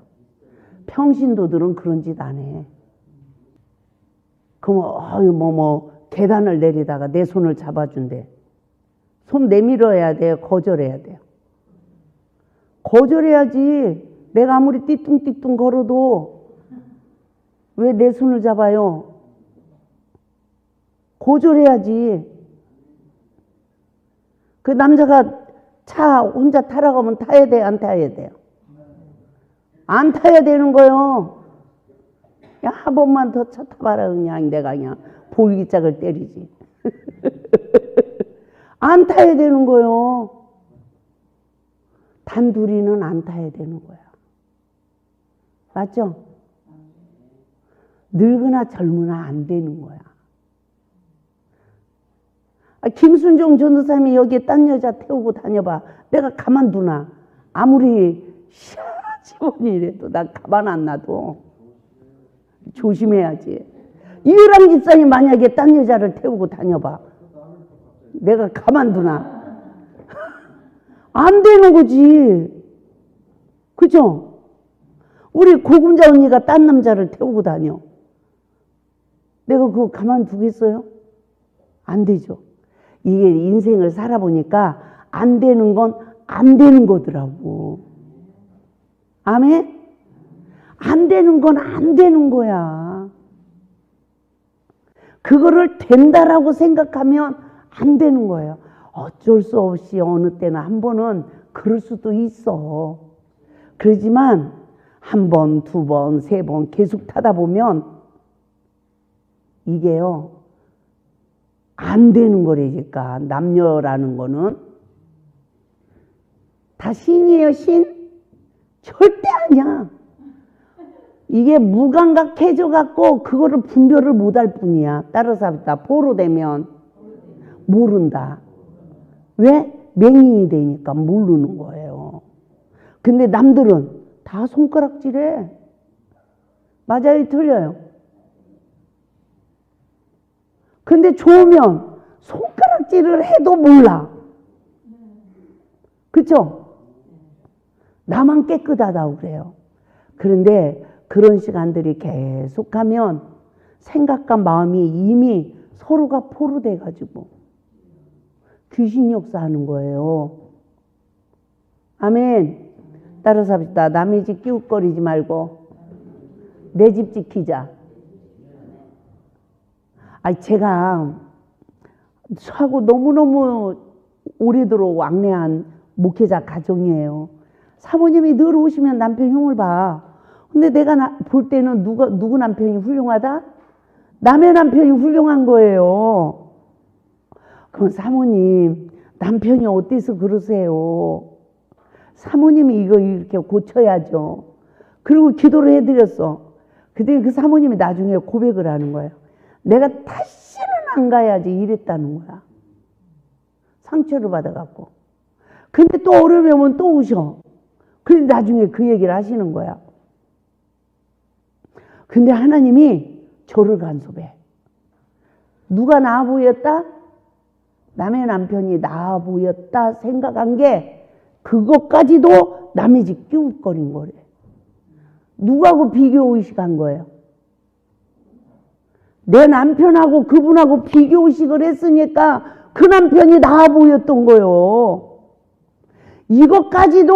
평신도들은 그런 짓 안 해. 그럼 계단을 내리다가 내 손을 잡아준대. 손 내밀어야 돼요? 거절해야 돼요? 거절해야지. 내가 아무리 띠뚱띠뚱 걸어도 왜 내 손을 잡아요? 거절해야지. 그 남자가 차 혼자 타러 가면 타야 돼요? 안 타야 돼요? 안 타야 되는 거요. 야, 한 번만 더 차 타봐라. 내가 그냥 볼기짝을 때리지. 안 타야 되는 거요. 단둘이는 안 타야 되는 거야. 맞죠? 늙으나 젊으나 안 되는 거야. 김순종 전도사님이 여기에 딴 여자 태우고 다녀봐. 내가 가만두나? 아무리 시어머니래도 나 가만 안 놔도 조심해야지. 이유랑 집사님 만약에 딴 여자를 태우고 다녀봐. 내가 가만두나? 안 되는 거지. 그죠? 우리 고금자 언니가 딴 남자를 태우고 다녀. 내가 그거 가만두겠어요? 안 되죠. 이게 인생을 살아보니까 안 되는 건 안 되는 거더라고. 아멘? 안 되는 건 안 되는 거야. 그거를 된다라고 생각하면 안 되는 거예요. 어쩔 수 없이 어느 때나 한 번은 그럴 수도 있어. 그러지만 한 번, 두 번, 세 번 계속 타다 보면 이게요, 안 되는 거라니까. 남녀라는 거는 다 신이에요, 신? 절대 아니야. 이게 무감각해져 갖고 그거를 분별을 못할 뿐이야. 따라서 합니다. 보로 되면 모른다. 왜? 맹인이 되니까 모르는 거예요. 근데 남들은 다 손가락질해. 맞아요, 틀려요? 근데 좋으면 손가락질을 해도 몰라. 그쵸? 나만 깨끗하다고 그래요. 그런데 그런 시간들이 계속하면 생각과 마음이 이미 서로가 포로돼 가지고 귀신 역사하는 거예요. 아멘. 따라서 합시다. 남의 집 끼웃거리지 말고 내 집 지키자. 제가 하고 너무너무 오래도록 왕래한 목회자 가정이에요. 사모님이 늘 오시면 남편 흉을 봐. 근데 내가 볼 때는 누구 남편이 훌륭하다? 남의 남편이 훌륭한 거예요. 그럼 사모님, 남편이 어때서 그러세요? 사모님이 이거 이렇게 고쳐야죠. 그리고 기도를 해드렸어. 그때 그 사모님이 나중에 고백을 하는 거예요. 내가 다시는 안 가야지 이랬다는 거야. 상처를 받아갖고. 근데 또 어려움이 오면 또 우셔. 그런데 나중에 그 얘기를 하시는 거야. 근데 하나님이 저를 간섭해. 누가 나아 보였다? 남의 남편이 나아 보였다 생각한 게 그것까지도 남의 집 끼웃거린 거래. 누구하고 비교의식한 거예요? 내 남편하고 그분하고 비교의식을 했으니까 그 남편이 나아 보였던 거예요. 이것까지도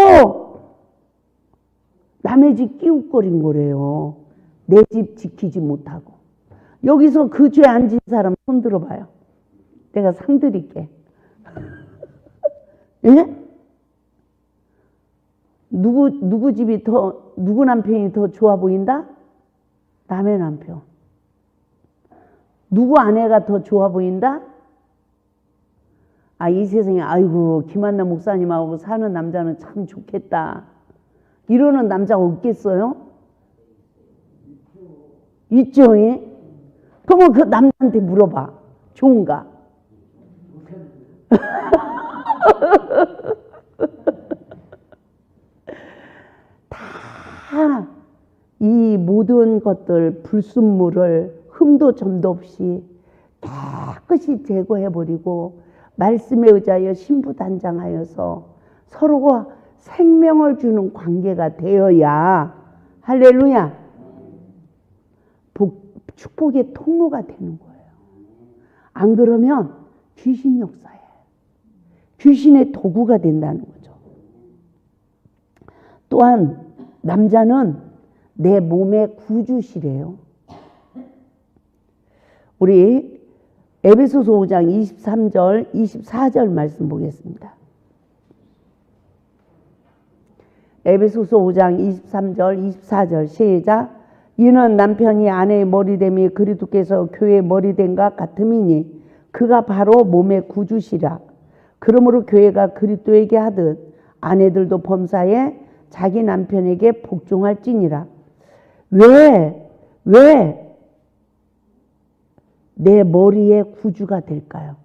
남의 집 끼웃거린 거래요. 내 집 지키지 못하고. 여기서 그 죄 안 진 사람 손 들어봐요. 내가 상 드릴게. 예? 누구 집이 누구 남편이 더 좋아 보인다? 남의 남편. 누구 아내가 더 좋아 보인다? 아, 이 세상에, 아이고, 김한나 목사님하고 사는 남자는 참 좋겠다. 이러는 남자가 없겠어요? 있죠, 예? 그러면 그 남자한테 물어봐. 좋은가? 다 이 모든 것들, 불순물을 흠도 점도 없이 깨끗이 제거해버리고 말씀에 의지하여 신부단장하여서 서로가 생명을 주는 관계가 되어야 할렐루야 축복의 통로가 되는 거예요. 안 그러면 귀신 역사에 귀신의 도구가 된다는 거죠. 또한 남자는 내 몸의 구주시래요. 우리 에베소서 5장 23절 24절 말씀 보겠습니다. 에베소서 5장 23절 24절 시작. 이는 남편이 아내의 머리됨이 그리스도께서 교회의 머리됨과 같음이니 그가 바로 몸의 구주시라. 그러므로 교회가 그리스도에게 하듯 아내들도 범사에 자기 남편에게 복종할지니라. 왜 내 머리의 구주가 될까요?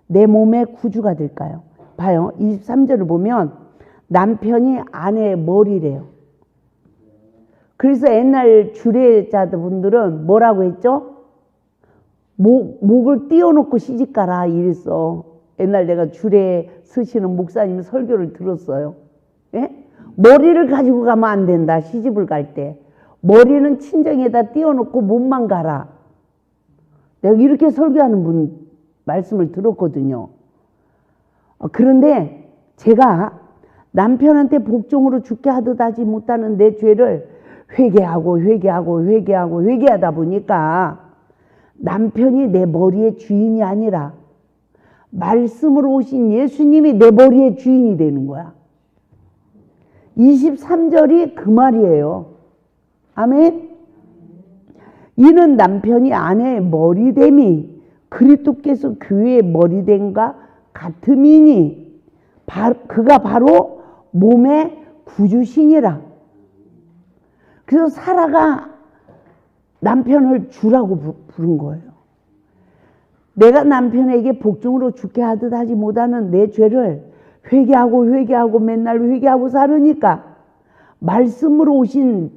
내 몸의 구주가 될까요? 봐요. 23절을 보면 남편이 아내의 머리래요. 그래서 옛날 주례자분들은 뭐라고 했죠? 목을 띄워놓고 시집가라 이랬어. 옛날 내가 주례 쓰시는 목사님 설교를 들었어요. 예? 머리를 가지고 가면 안 된다. 시집을 갈 때. 머리는 친정에다 띄워놓고 몸만 가라. 내가 이렇게 설교하는 분 말씀을 들었거든요. 그런데 제가 남편한테 복종으로 죽게 하듯 하지 못하는 내 죄를 회개하다 보니까 남편이 내 머리의 주인이 아니라 말씀으로 오신 예수님이 내 머리의 주인이 되는 거야. 23절이 그 말이에요. 아멘. 이는 남편이 아내의 머리됨이 그리스도께서 교회의 머리됨과 같음이니 그가 바로 몸의 구주시니라. 그래서 사라가 남편을 주라고 부른 거예요. 내가 남편에게 복종으로 죽게 하듯 하지 못하는 내 죄를 회개하고 맨날 회개하고 사르니까 말씀으로 오신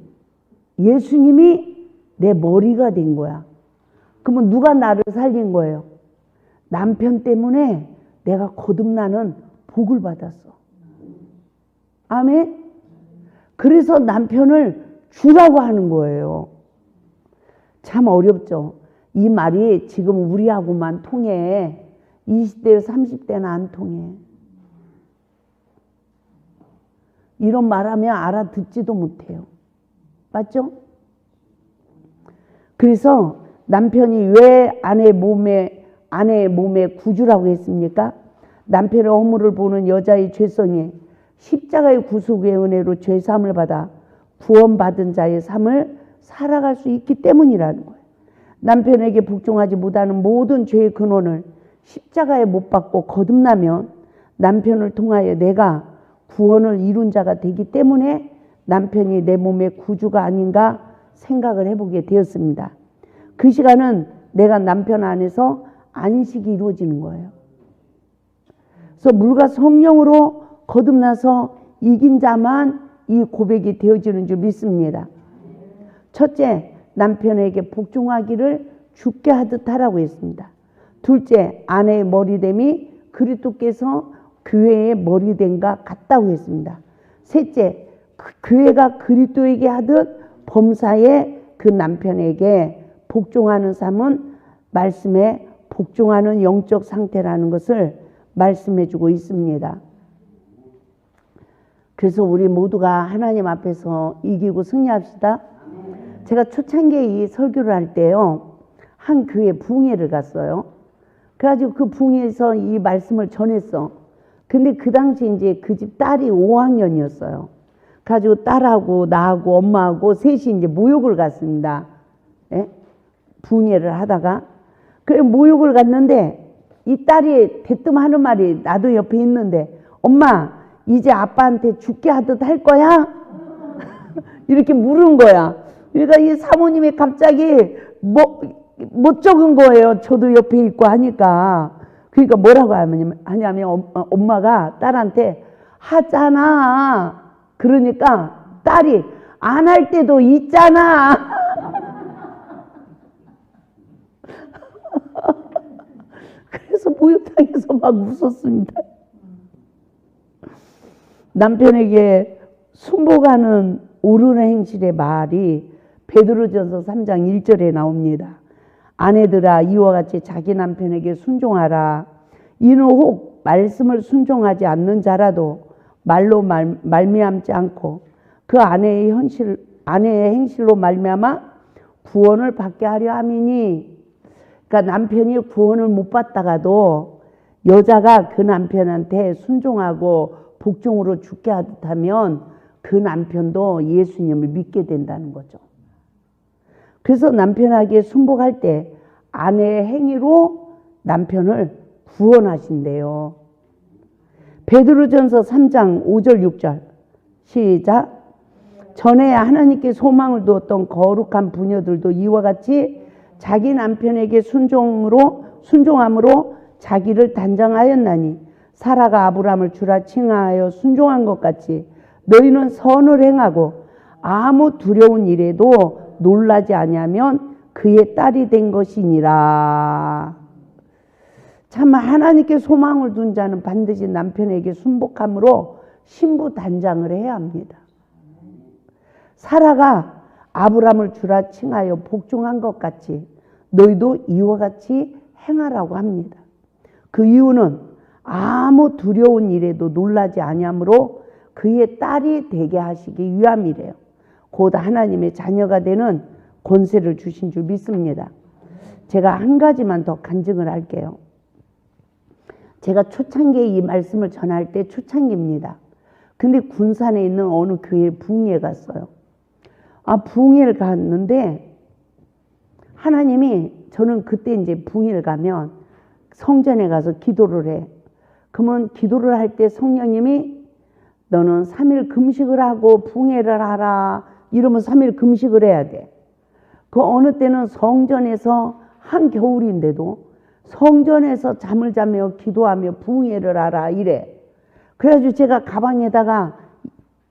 예수님이 내 머리가 된 거야. 그러면 누가 나를 살린 거예요? 남편 때문에 내가 거듭나는 복을 받았어. 아멘? 그래서 남편을 주라고 하는 거예요. 참 어렵죠. 이 말이 지금 우리하고만 통해. 20대, 30대는 안 통해. 이런 말하면 알아듣지도 못해요. 맞죠? 그래서 남편이 왜 아내의 몸에 구주라고 했습니까? 남편의 허물을 보는 여자의 죄성이 십자가의 구속의 은혜로 죄사함을 받아 구원받은 자의 삶을 살아갈 수 있기 때문이라는 거예요. 남편에게 복종하지 못하는 모든 죄의 근원을 십자가에 못 박고 거듭나면 남편을 통하여 내가 구원을 이룬 자가 되기 때문에 남편이 내 몸의 구주가 아닌가 생각을 해보게 되었습니다. 그 시간은 내가 남편 안에서 안식이 이루어지는 거예요. 그래서 물과 성령으로 거듭나서 이긴 자만 이 고백이 되어지는 줄 믿습니다. 첫째, 남편에게 복종하기를 죽게 하듯 하라고 했습니다. 둘째, 아내의 머리됨이 그리스도께서 교회의 머리됨과 같다고 했습니다. 셋째, 교회가 그리스도에게 하듯 범사에 그 남편에게 복종하는 삶은 말씀에 복종하는 영적 상태라는 것을 말씀해 주고 있습니다. 그래서 우리 모두가 하나님 앞에서 이기고 승리합시다. 제가 초창기에 이 설교를 할 때요, 한 교회 부흥회를 갔어요. 그래가지고 그 부흥회에서 이 말씀을 전했어. 근데 그 당시 이제 그 집 딸이 5학년이었어요. 그래가지고 딸하고 나하고 엄마하고 셋이 이제 모욕을 갔습니다. 예? 부흥회를 하다가. 그래 모욕을 갔는데 이 딸이 대뜸 하는 말이, 나도 옆에 있는데, 엄마 이제 아빠한테 죽게 하듯 할 거야? 이렇게 물은 거야. 그러니까 이 사모님이 갑자기 못 적은 거예요. 저도 옆에 있고 하니까. 그러니까 뭐라고 하냐면 엄마가 딸한테 하잖아. 그러니까 딸이 안 할 때도 있잖아. 그래서 모욕당해서 막 웃었습니다. 남편에게 순복하는 옳은 행실의 말이 베드로전서 3장 1절에 나옵니다. 아내들아 이와 같이 자기 남편에게 순종하라. 이는 혹 말씀을 순종하지 않는 자라도 말로 말미암지 않고 그 아내의 행실로 말미암아 구원을 받게 하려 함이니. 그러니까 남편이 구원을 못 받다가도 여자가 그 남편한테 순종하고 복종으로 죽게 하듯 하면 그 남편도 예수님을 믿게 된다는 거죠. 그래서 남편에게 순복할 때 아내의 행위로 남편을 구원하신대요. 베드로전서 3장 5절 6절 시작. 전에 하나님께 소망을 두었던 거룩한 부녀들도 이와 같이 자기 남편에게 순종함으로 자기를 단장하였나니 사라가 아브라함을 주라 칭하여 순종한 것 같이 너희는 선을 행하고 아무 두려운 일에도 놀라지 아니하면 그의 딸이 된 것이니라. 참 하나님께 소망을 둔 자는 반드시 남편에게 순복함으로 신부 단장을 해야 합니다. 사라가 아브라함을 주라 칭하여 복종한 것 같이 너희도 이와 같이 행하라고 합니다. 그 이유는 아무 두려운 일에도 놀라지 아니하므로 그의 딸이 되게 하시기 위함이래요. 곧 하나님의 자녀가 되는 권세를 주신 줄 믿습니다. 제가 한 가지만 더 간증을 할게요. 제가 초창기에 이 말씀을 전할 때 초창기입니다. 근데 군산에 있는 어느 교회 부흥회에 갔어요. 부흥회를 갔는데 하나님이, 저는 그때 이제 부흥회를 가면 성전에 가서 기도를 해. 그러면 기도를 할 때 성령님이 너는 3일 금식을 하고 부흥회를 하라 이러면 3일 금식을 해야 돼. 그 어느 때는 성전에서 한겨울인데도 성전에서 잠을 자며 기도하며 부흥회를 하라 이래. 그래가지고 제가 가방에다가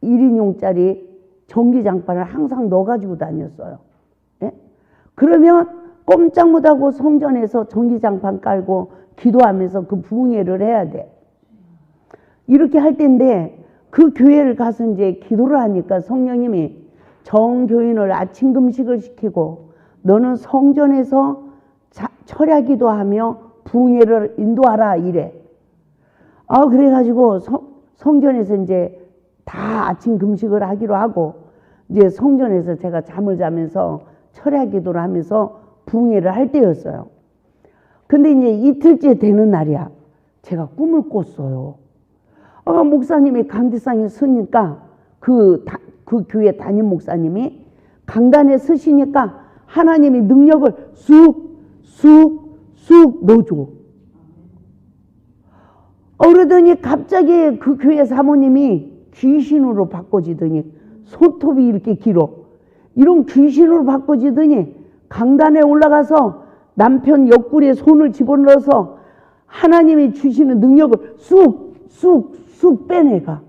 1인용짜리 전기장판을 항상 넣어가지고 다녔어요. 예? 그러면 꼼짝 못하고 성전에서 전기장판 깔고 기도하면서 그 부흥회를 해야 돼. 이렇게 할 때인데 그 교회를 가서 이제 기도를 하니까 성령님이 정교인을 아침 금식을 시키고 너는 성전에서 철야 기도하며 부흥회를 인도하라 이래. 그래가지고 성전에서 이제 다 아침 금식을 하기로 하고 이제 성전에서 제가 잠을 자면서 철야 기도를 하면서 부흥회를 할 때였어요. 근데 이제 이틀째 되는 날이야. 제가 꿈을 꿨어요. 목사님이 강대상에 서니까 그 교회 담임 목사님이 강단에 서시니까 하나님이 능력을 쑥 넣어줘. 그러더니 갑자기 그 교회 사모님이 귀신으로 바꿔지더니 손톱이 이렇게 길어. 이런 귀신으로 바꿔지더니 강단에 올라가서 남편 옆구리에 손을 집어넣어서 하나님이 주시는 능력을 쑥 쑥 빼내가.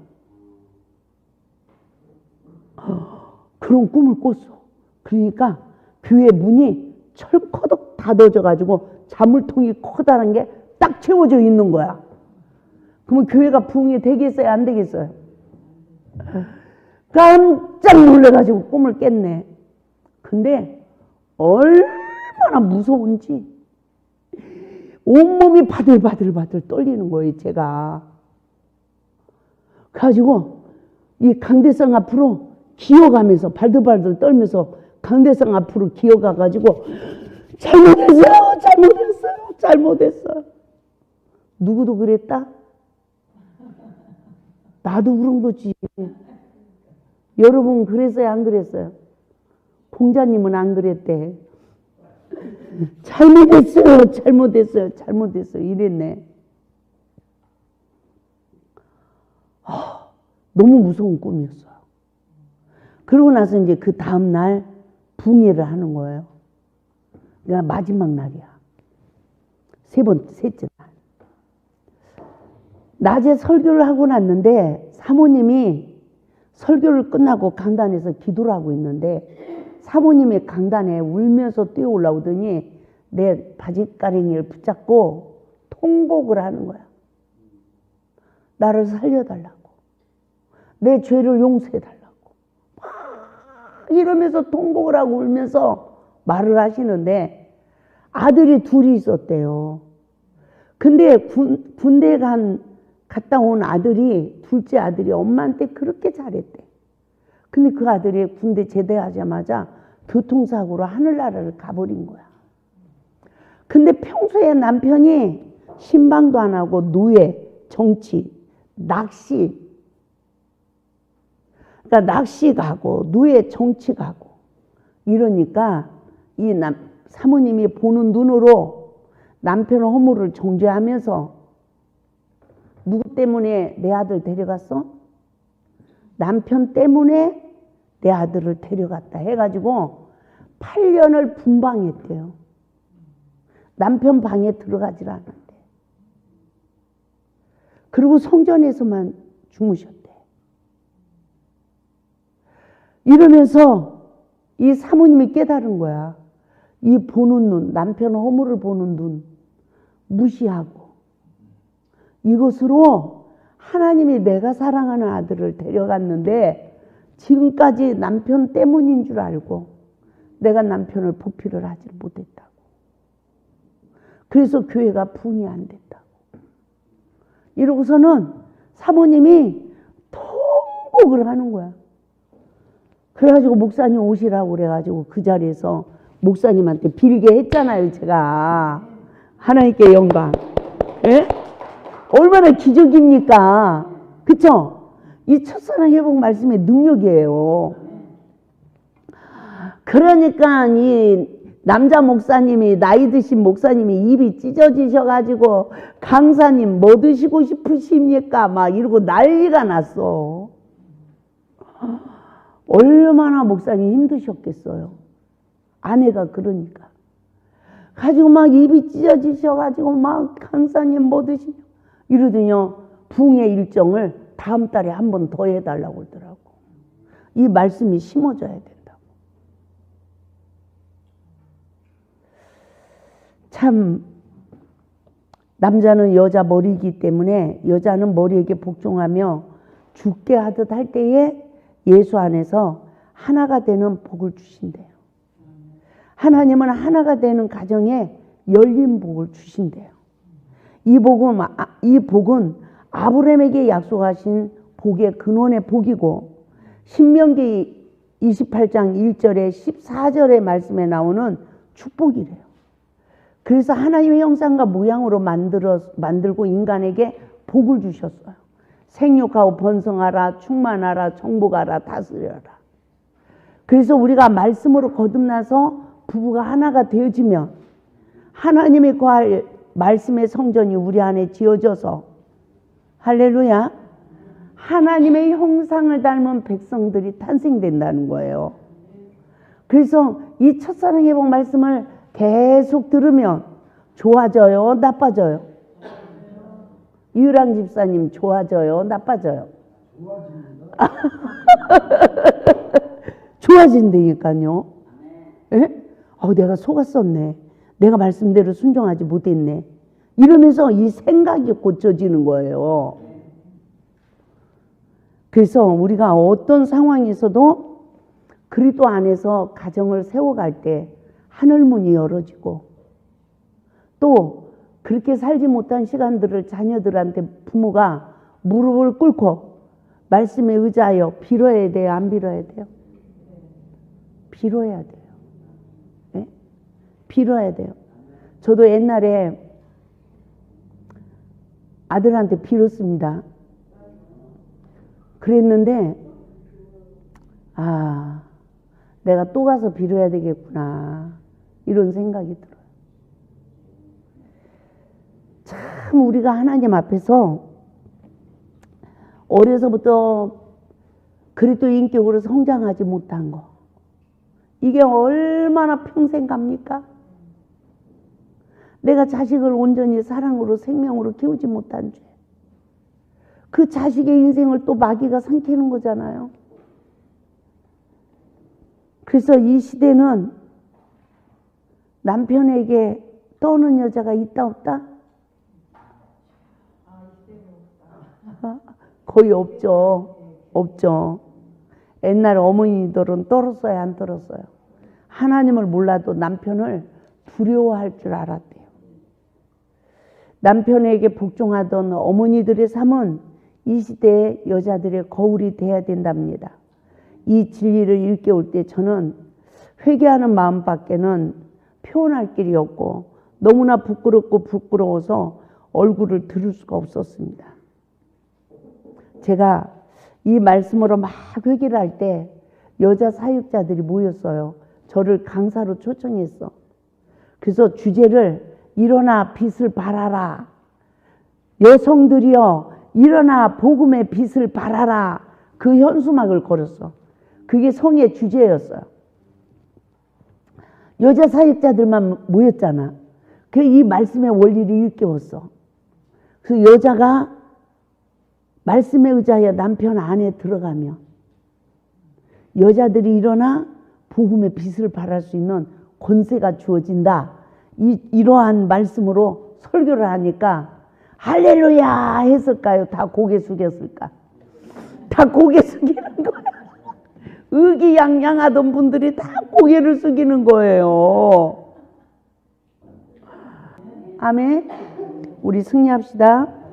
그런 꿈을 꿨어. 그러니까 교회 문이 철커덕 닫아져가지고 자물통이 커다란 게 딱 채워져 있는 거야. 그러면 교회가 부흥이 되겠어요? 안 되겠어요? 깜짝 놀래가지고 꿈을 깼네. 근데 얼마나 무서운지 온몸이 바들바들 떨리는 거예요, 제가. 그래가지고 이 강대상 앞으로 기어가면서 발들발들 떨면서 강대상 앞으로 기어가가지고 잘못했어요. 누구도 그랬다? 나도 그런 거지. 여러분 그랬어요, 안 그랬어요? 공자님은 안 그랬대. 잘못했어요 이랬네. 너무 무서운 꿈이었어요. 그러고 나서 이제 그 다음날 붕해를 하는 거예요. 그러니까 마지막 날이야. 셋째 날. 낮에 설교를 하고 났는데 사모님이 설교를 끝나고 강단에서 기도를 하고 있는데 사모님의 강단에 울면서 뛰어 올라오더니 내 바지가랭이를 붙잡고 통곡을 하는 거야. 나를 살려달라고. 내 죄를 용서해달라고. 막 이러면서 통곡을 하고 울면서 말을 하시는데 아들이 둘이 있었대요. 근데 군대에 갔다 온 아들이, 둘째 아들이 엄마한테 그렇게 잘했대. 근데 그 아들이 군대 제대하자마자 교통사고로 하늘나라를 가버린 거야. 근데 평소에 남편이 신방도 안 하고 노예, 정치, 낚시, 그러니까 낚시 가고 노예, 정치 가고 이러니까 이 사모님이 보는 눈으로 남편의 허물을 정죄하면서 누구 때문에 내 아들 데려갔어? 남편 때문에 내 아들을 데려갔다 해가지고 8년을 분방했대요. 남편 방에 들어가질 않았대. 그리고 성전에서만 주무셨대. 이러면서 이 사모님이 깨달은 거야. 이 보는 눈, 남편의 허물을 보는 눈 무시하고 이것으로 하나님이 내가 사랑하는 아들을 데려갔는데 지금까지 남편 때문인 줄 알고 내가 남편을 보필을 하지 못했다고. 그래서 교회가 부흥이 안 됐다고. 이러고서는 사모님이 통곡을 하는 거야. 그래가지고 목사님 오시라고 그래가지고 그 자리에서 목사님한테 빌게 했잖아요, 제가. 하나님께 영광. 예? 얼마나 기적입니까? 그쵸? 이 첫사랑 회복 말씀의 능력이에요. 그러니까 이 남자 목사님이, 나이 드신 목사님이 입이 찢어지셔가지고 강사님 뭐 드시고 싶으십니까? 막 이러고 난리가 났어. 얼마나 목사님 힘드셨겠어요. 아내가 그러니까. 가지고 막 입이 찢어지셔가지고 막 강사님 뭐 드시냐 이러더니요. 부흥의 일정을 다음 달에 한 번 더 해달라고 그러더라고. 이 말씀이 심어져야 된다고. 참 남자는 여자 머리이기 때문에 여자는 머리에게 복종하며 죽게 하듯 할 때에 예수 안에서 하나가 되는 복을 주신대요. 하나님은 하나가 되는 가정에 열린 복을 주신대요. 이 복은 아브라함에게 약속하신 복의 근원의 복이고 신명기 28장 1절에 14절의 말씀에 나오는 축복이래요. 그래서 하나님의 형상과 모양으로 만들고 인간에게 복을 주셨어요. 생육하고 번성하라, 충만하라, 정복하라, 다스려라. 그래서 우리가 말씀으로 거듭나서 부부가 하나가 되어지면 하나님의 거할 말씀의 성전이 우리 안에 지어져서 할렐루야, 하나님의 형상을 닮은 백성들이 탄생된다는 거예요. 그래서 이 첫사랑 회복 말씀을 계속 들으면 좋아져요, 나빠져요? 이유랑 집사님 좋아져요? 나빠져요? 좋아진다니까요. 예? 내가 속았었네. 내가 말씀대로 순종하지 못했네. 이러면서 이 생각이 고쳐지는 거예요. 그래서 우리가 어떤 상황에서도 그리스도 안에서 가정을 세워갈 때 하늘문이 열어지고, 또 그렇게 살지 못한 시간들을 자녀들한테 부모가 무릎을 꿇고 말씀에 의지하여 빌어야 돼요? 안 빌어야 돼요? 빌어야 돼요. 네? 빌어야 돼요. 저도 옛날에 아들한테 빌었습니다. 그랬는데 내가 또 가서 빌어야 되겠구나, 이런 생각이 들어요. 참 우리가 하나님 앞에서 어려서부터 그리스도 인격으로 성장하지 못한 거, 이게 얼마나 평생 갑니까? 내가 자식을 온전히 사랑으로 생명으로 키우지 못한 죄, 그 자식의 인생을 또 마귀가 삼키는 거잖아요. 그래서 이 시대는 남편에게 떠오는 여자가 있다 없다? 거의 없죠. 없죠. 옛날 어머니들은 떨었어요, 안 떨었어요? 하나님을 몰라도 남편을 두려워할 줄 알았대요. 남편에게 복종하던 어머니들의 삶은 이 시대의 여자들의 거울이 돼야 된답니다. 이 진리를 일깨울 때 저는 회개하는 마음밖에는 표현할 길이 없고 너무나 부끄럽고 부끄러워서 얼굴을 들을 수가 없었습니다. 제가 이 말씀으로 막 회개를 할 때 여자 사역자들이 모였어요. 저를 강사로 초청했어. 그래서 주제를 일어나 빛을 발하라, 여성들이여 일어나 복음의 빛을 발하라, 그 현수막을 걸었어. 그게 성의 주제였어요. 여자 사역자들만 모였잖아. 그래서 이 말씀의 원리를 일깨웠어. 그래서 여자가 말씀에 의지하여 남편 안에 들어가면 여자들이 일어나 복음의 빛을 발할 수 있는 권세가 주어진다. 이러한 말씀으로 설교를 하니까 할렐루야 했을까요? 다 고개 숙였을까? 다 고개 숙이는 거야. 의기양양하던 분들이 다 고개를 숙이는 거예요. 아멘. 우리 승리합시다.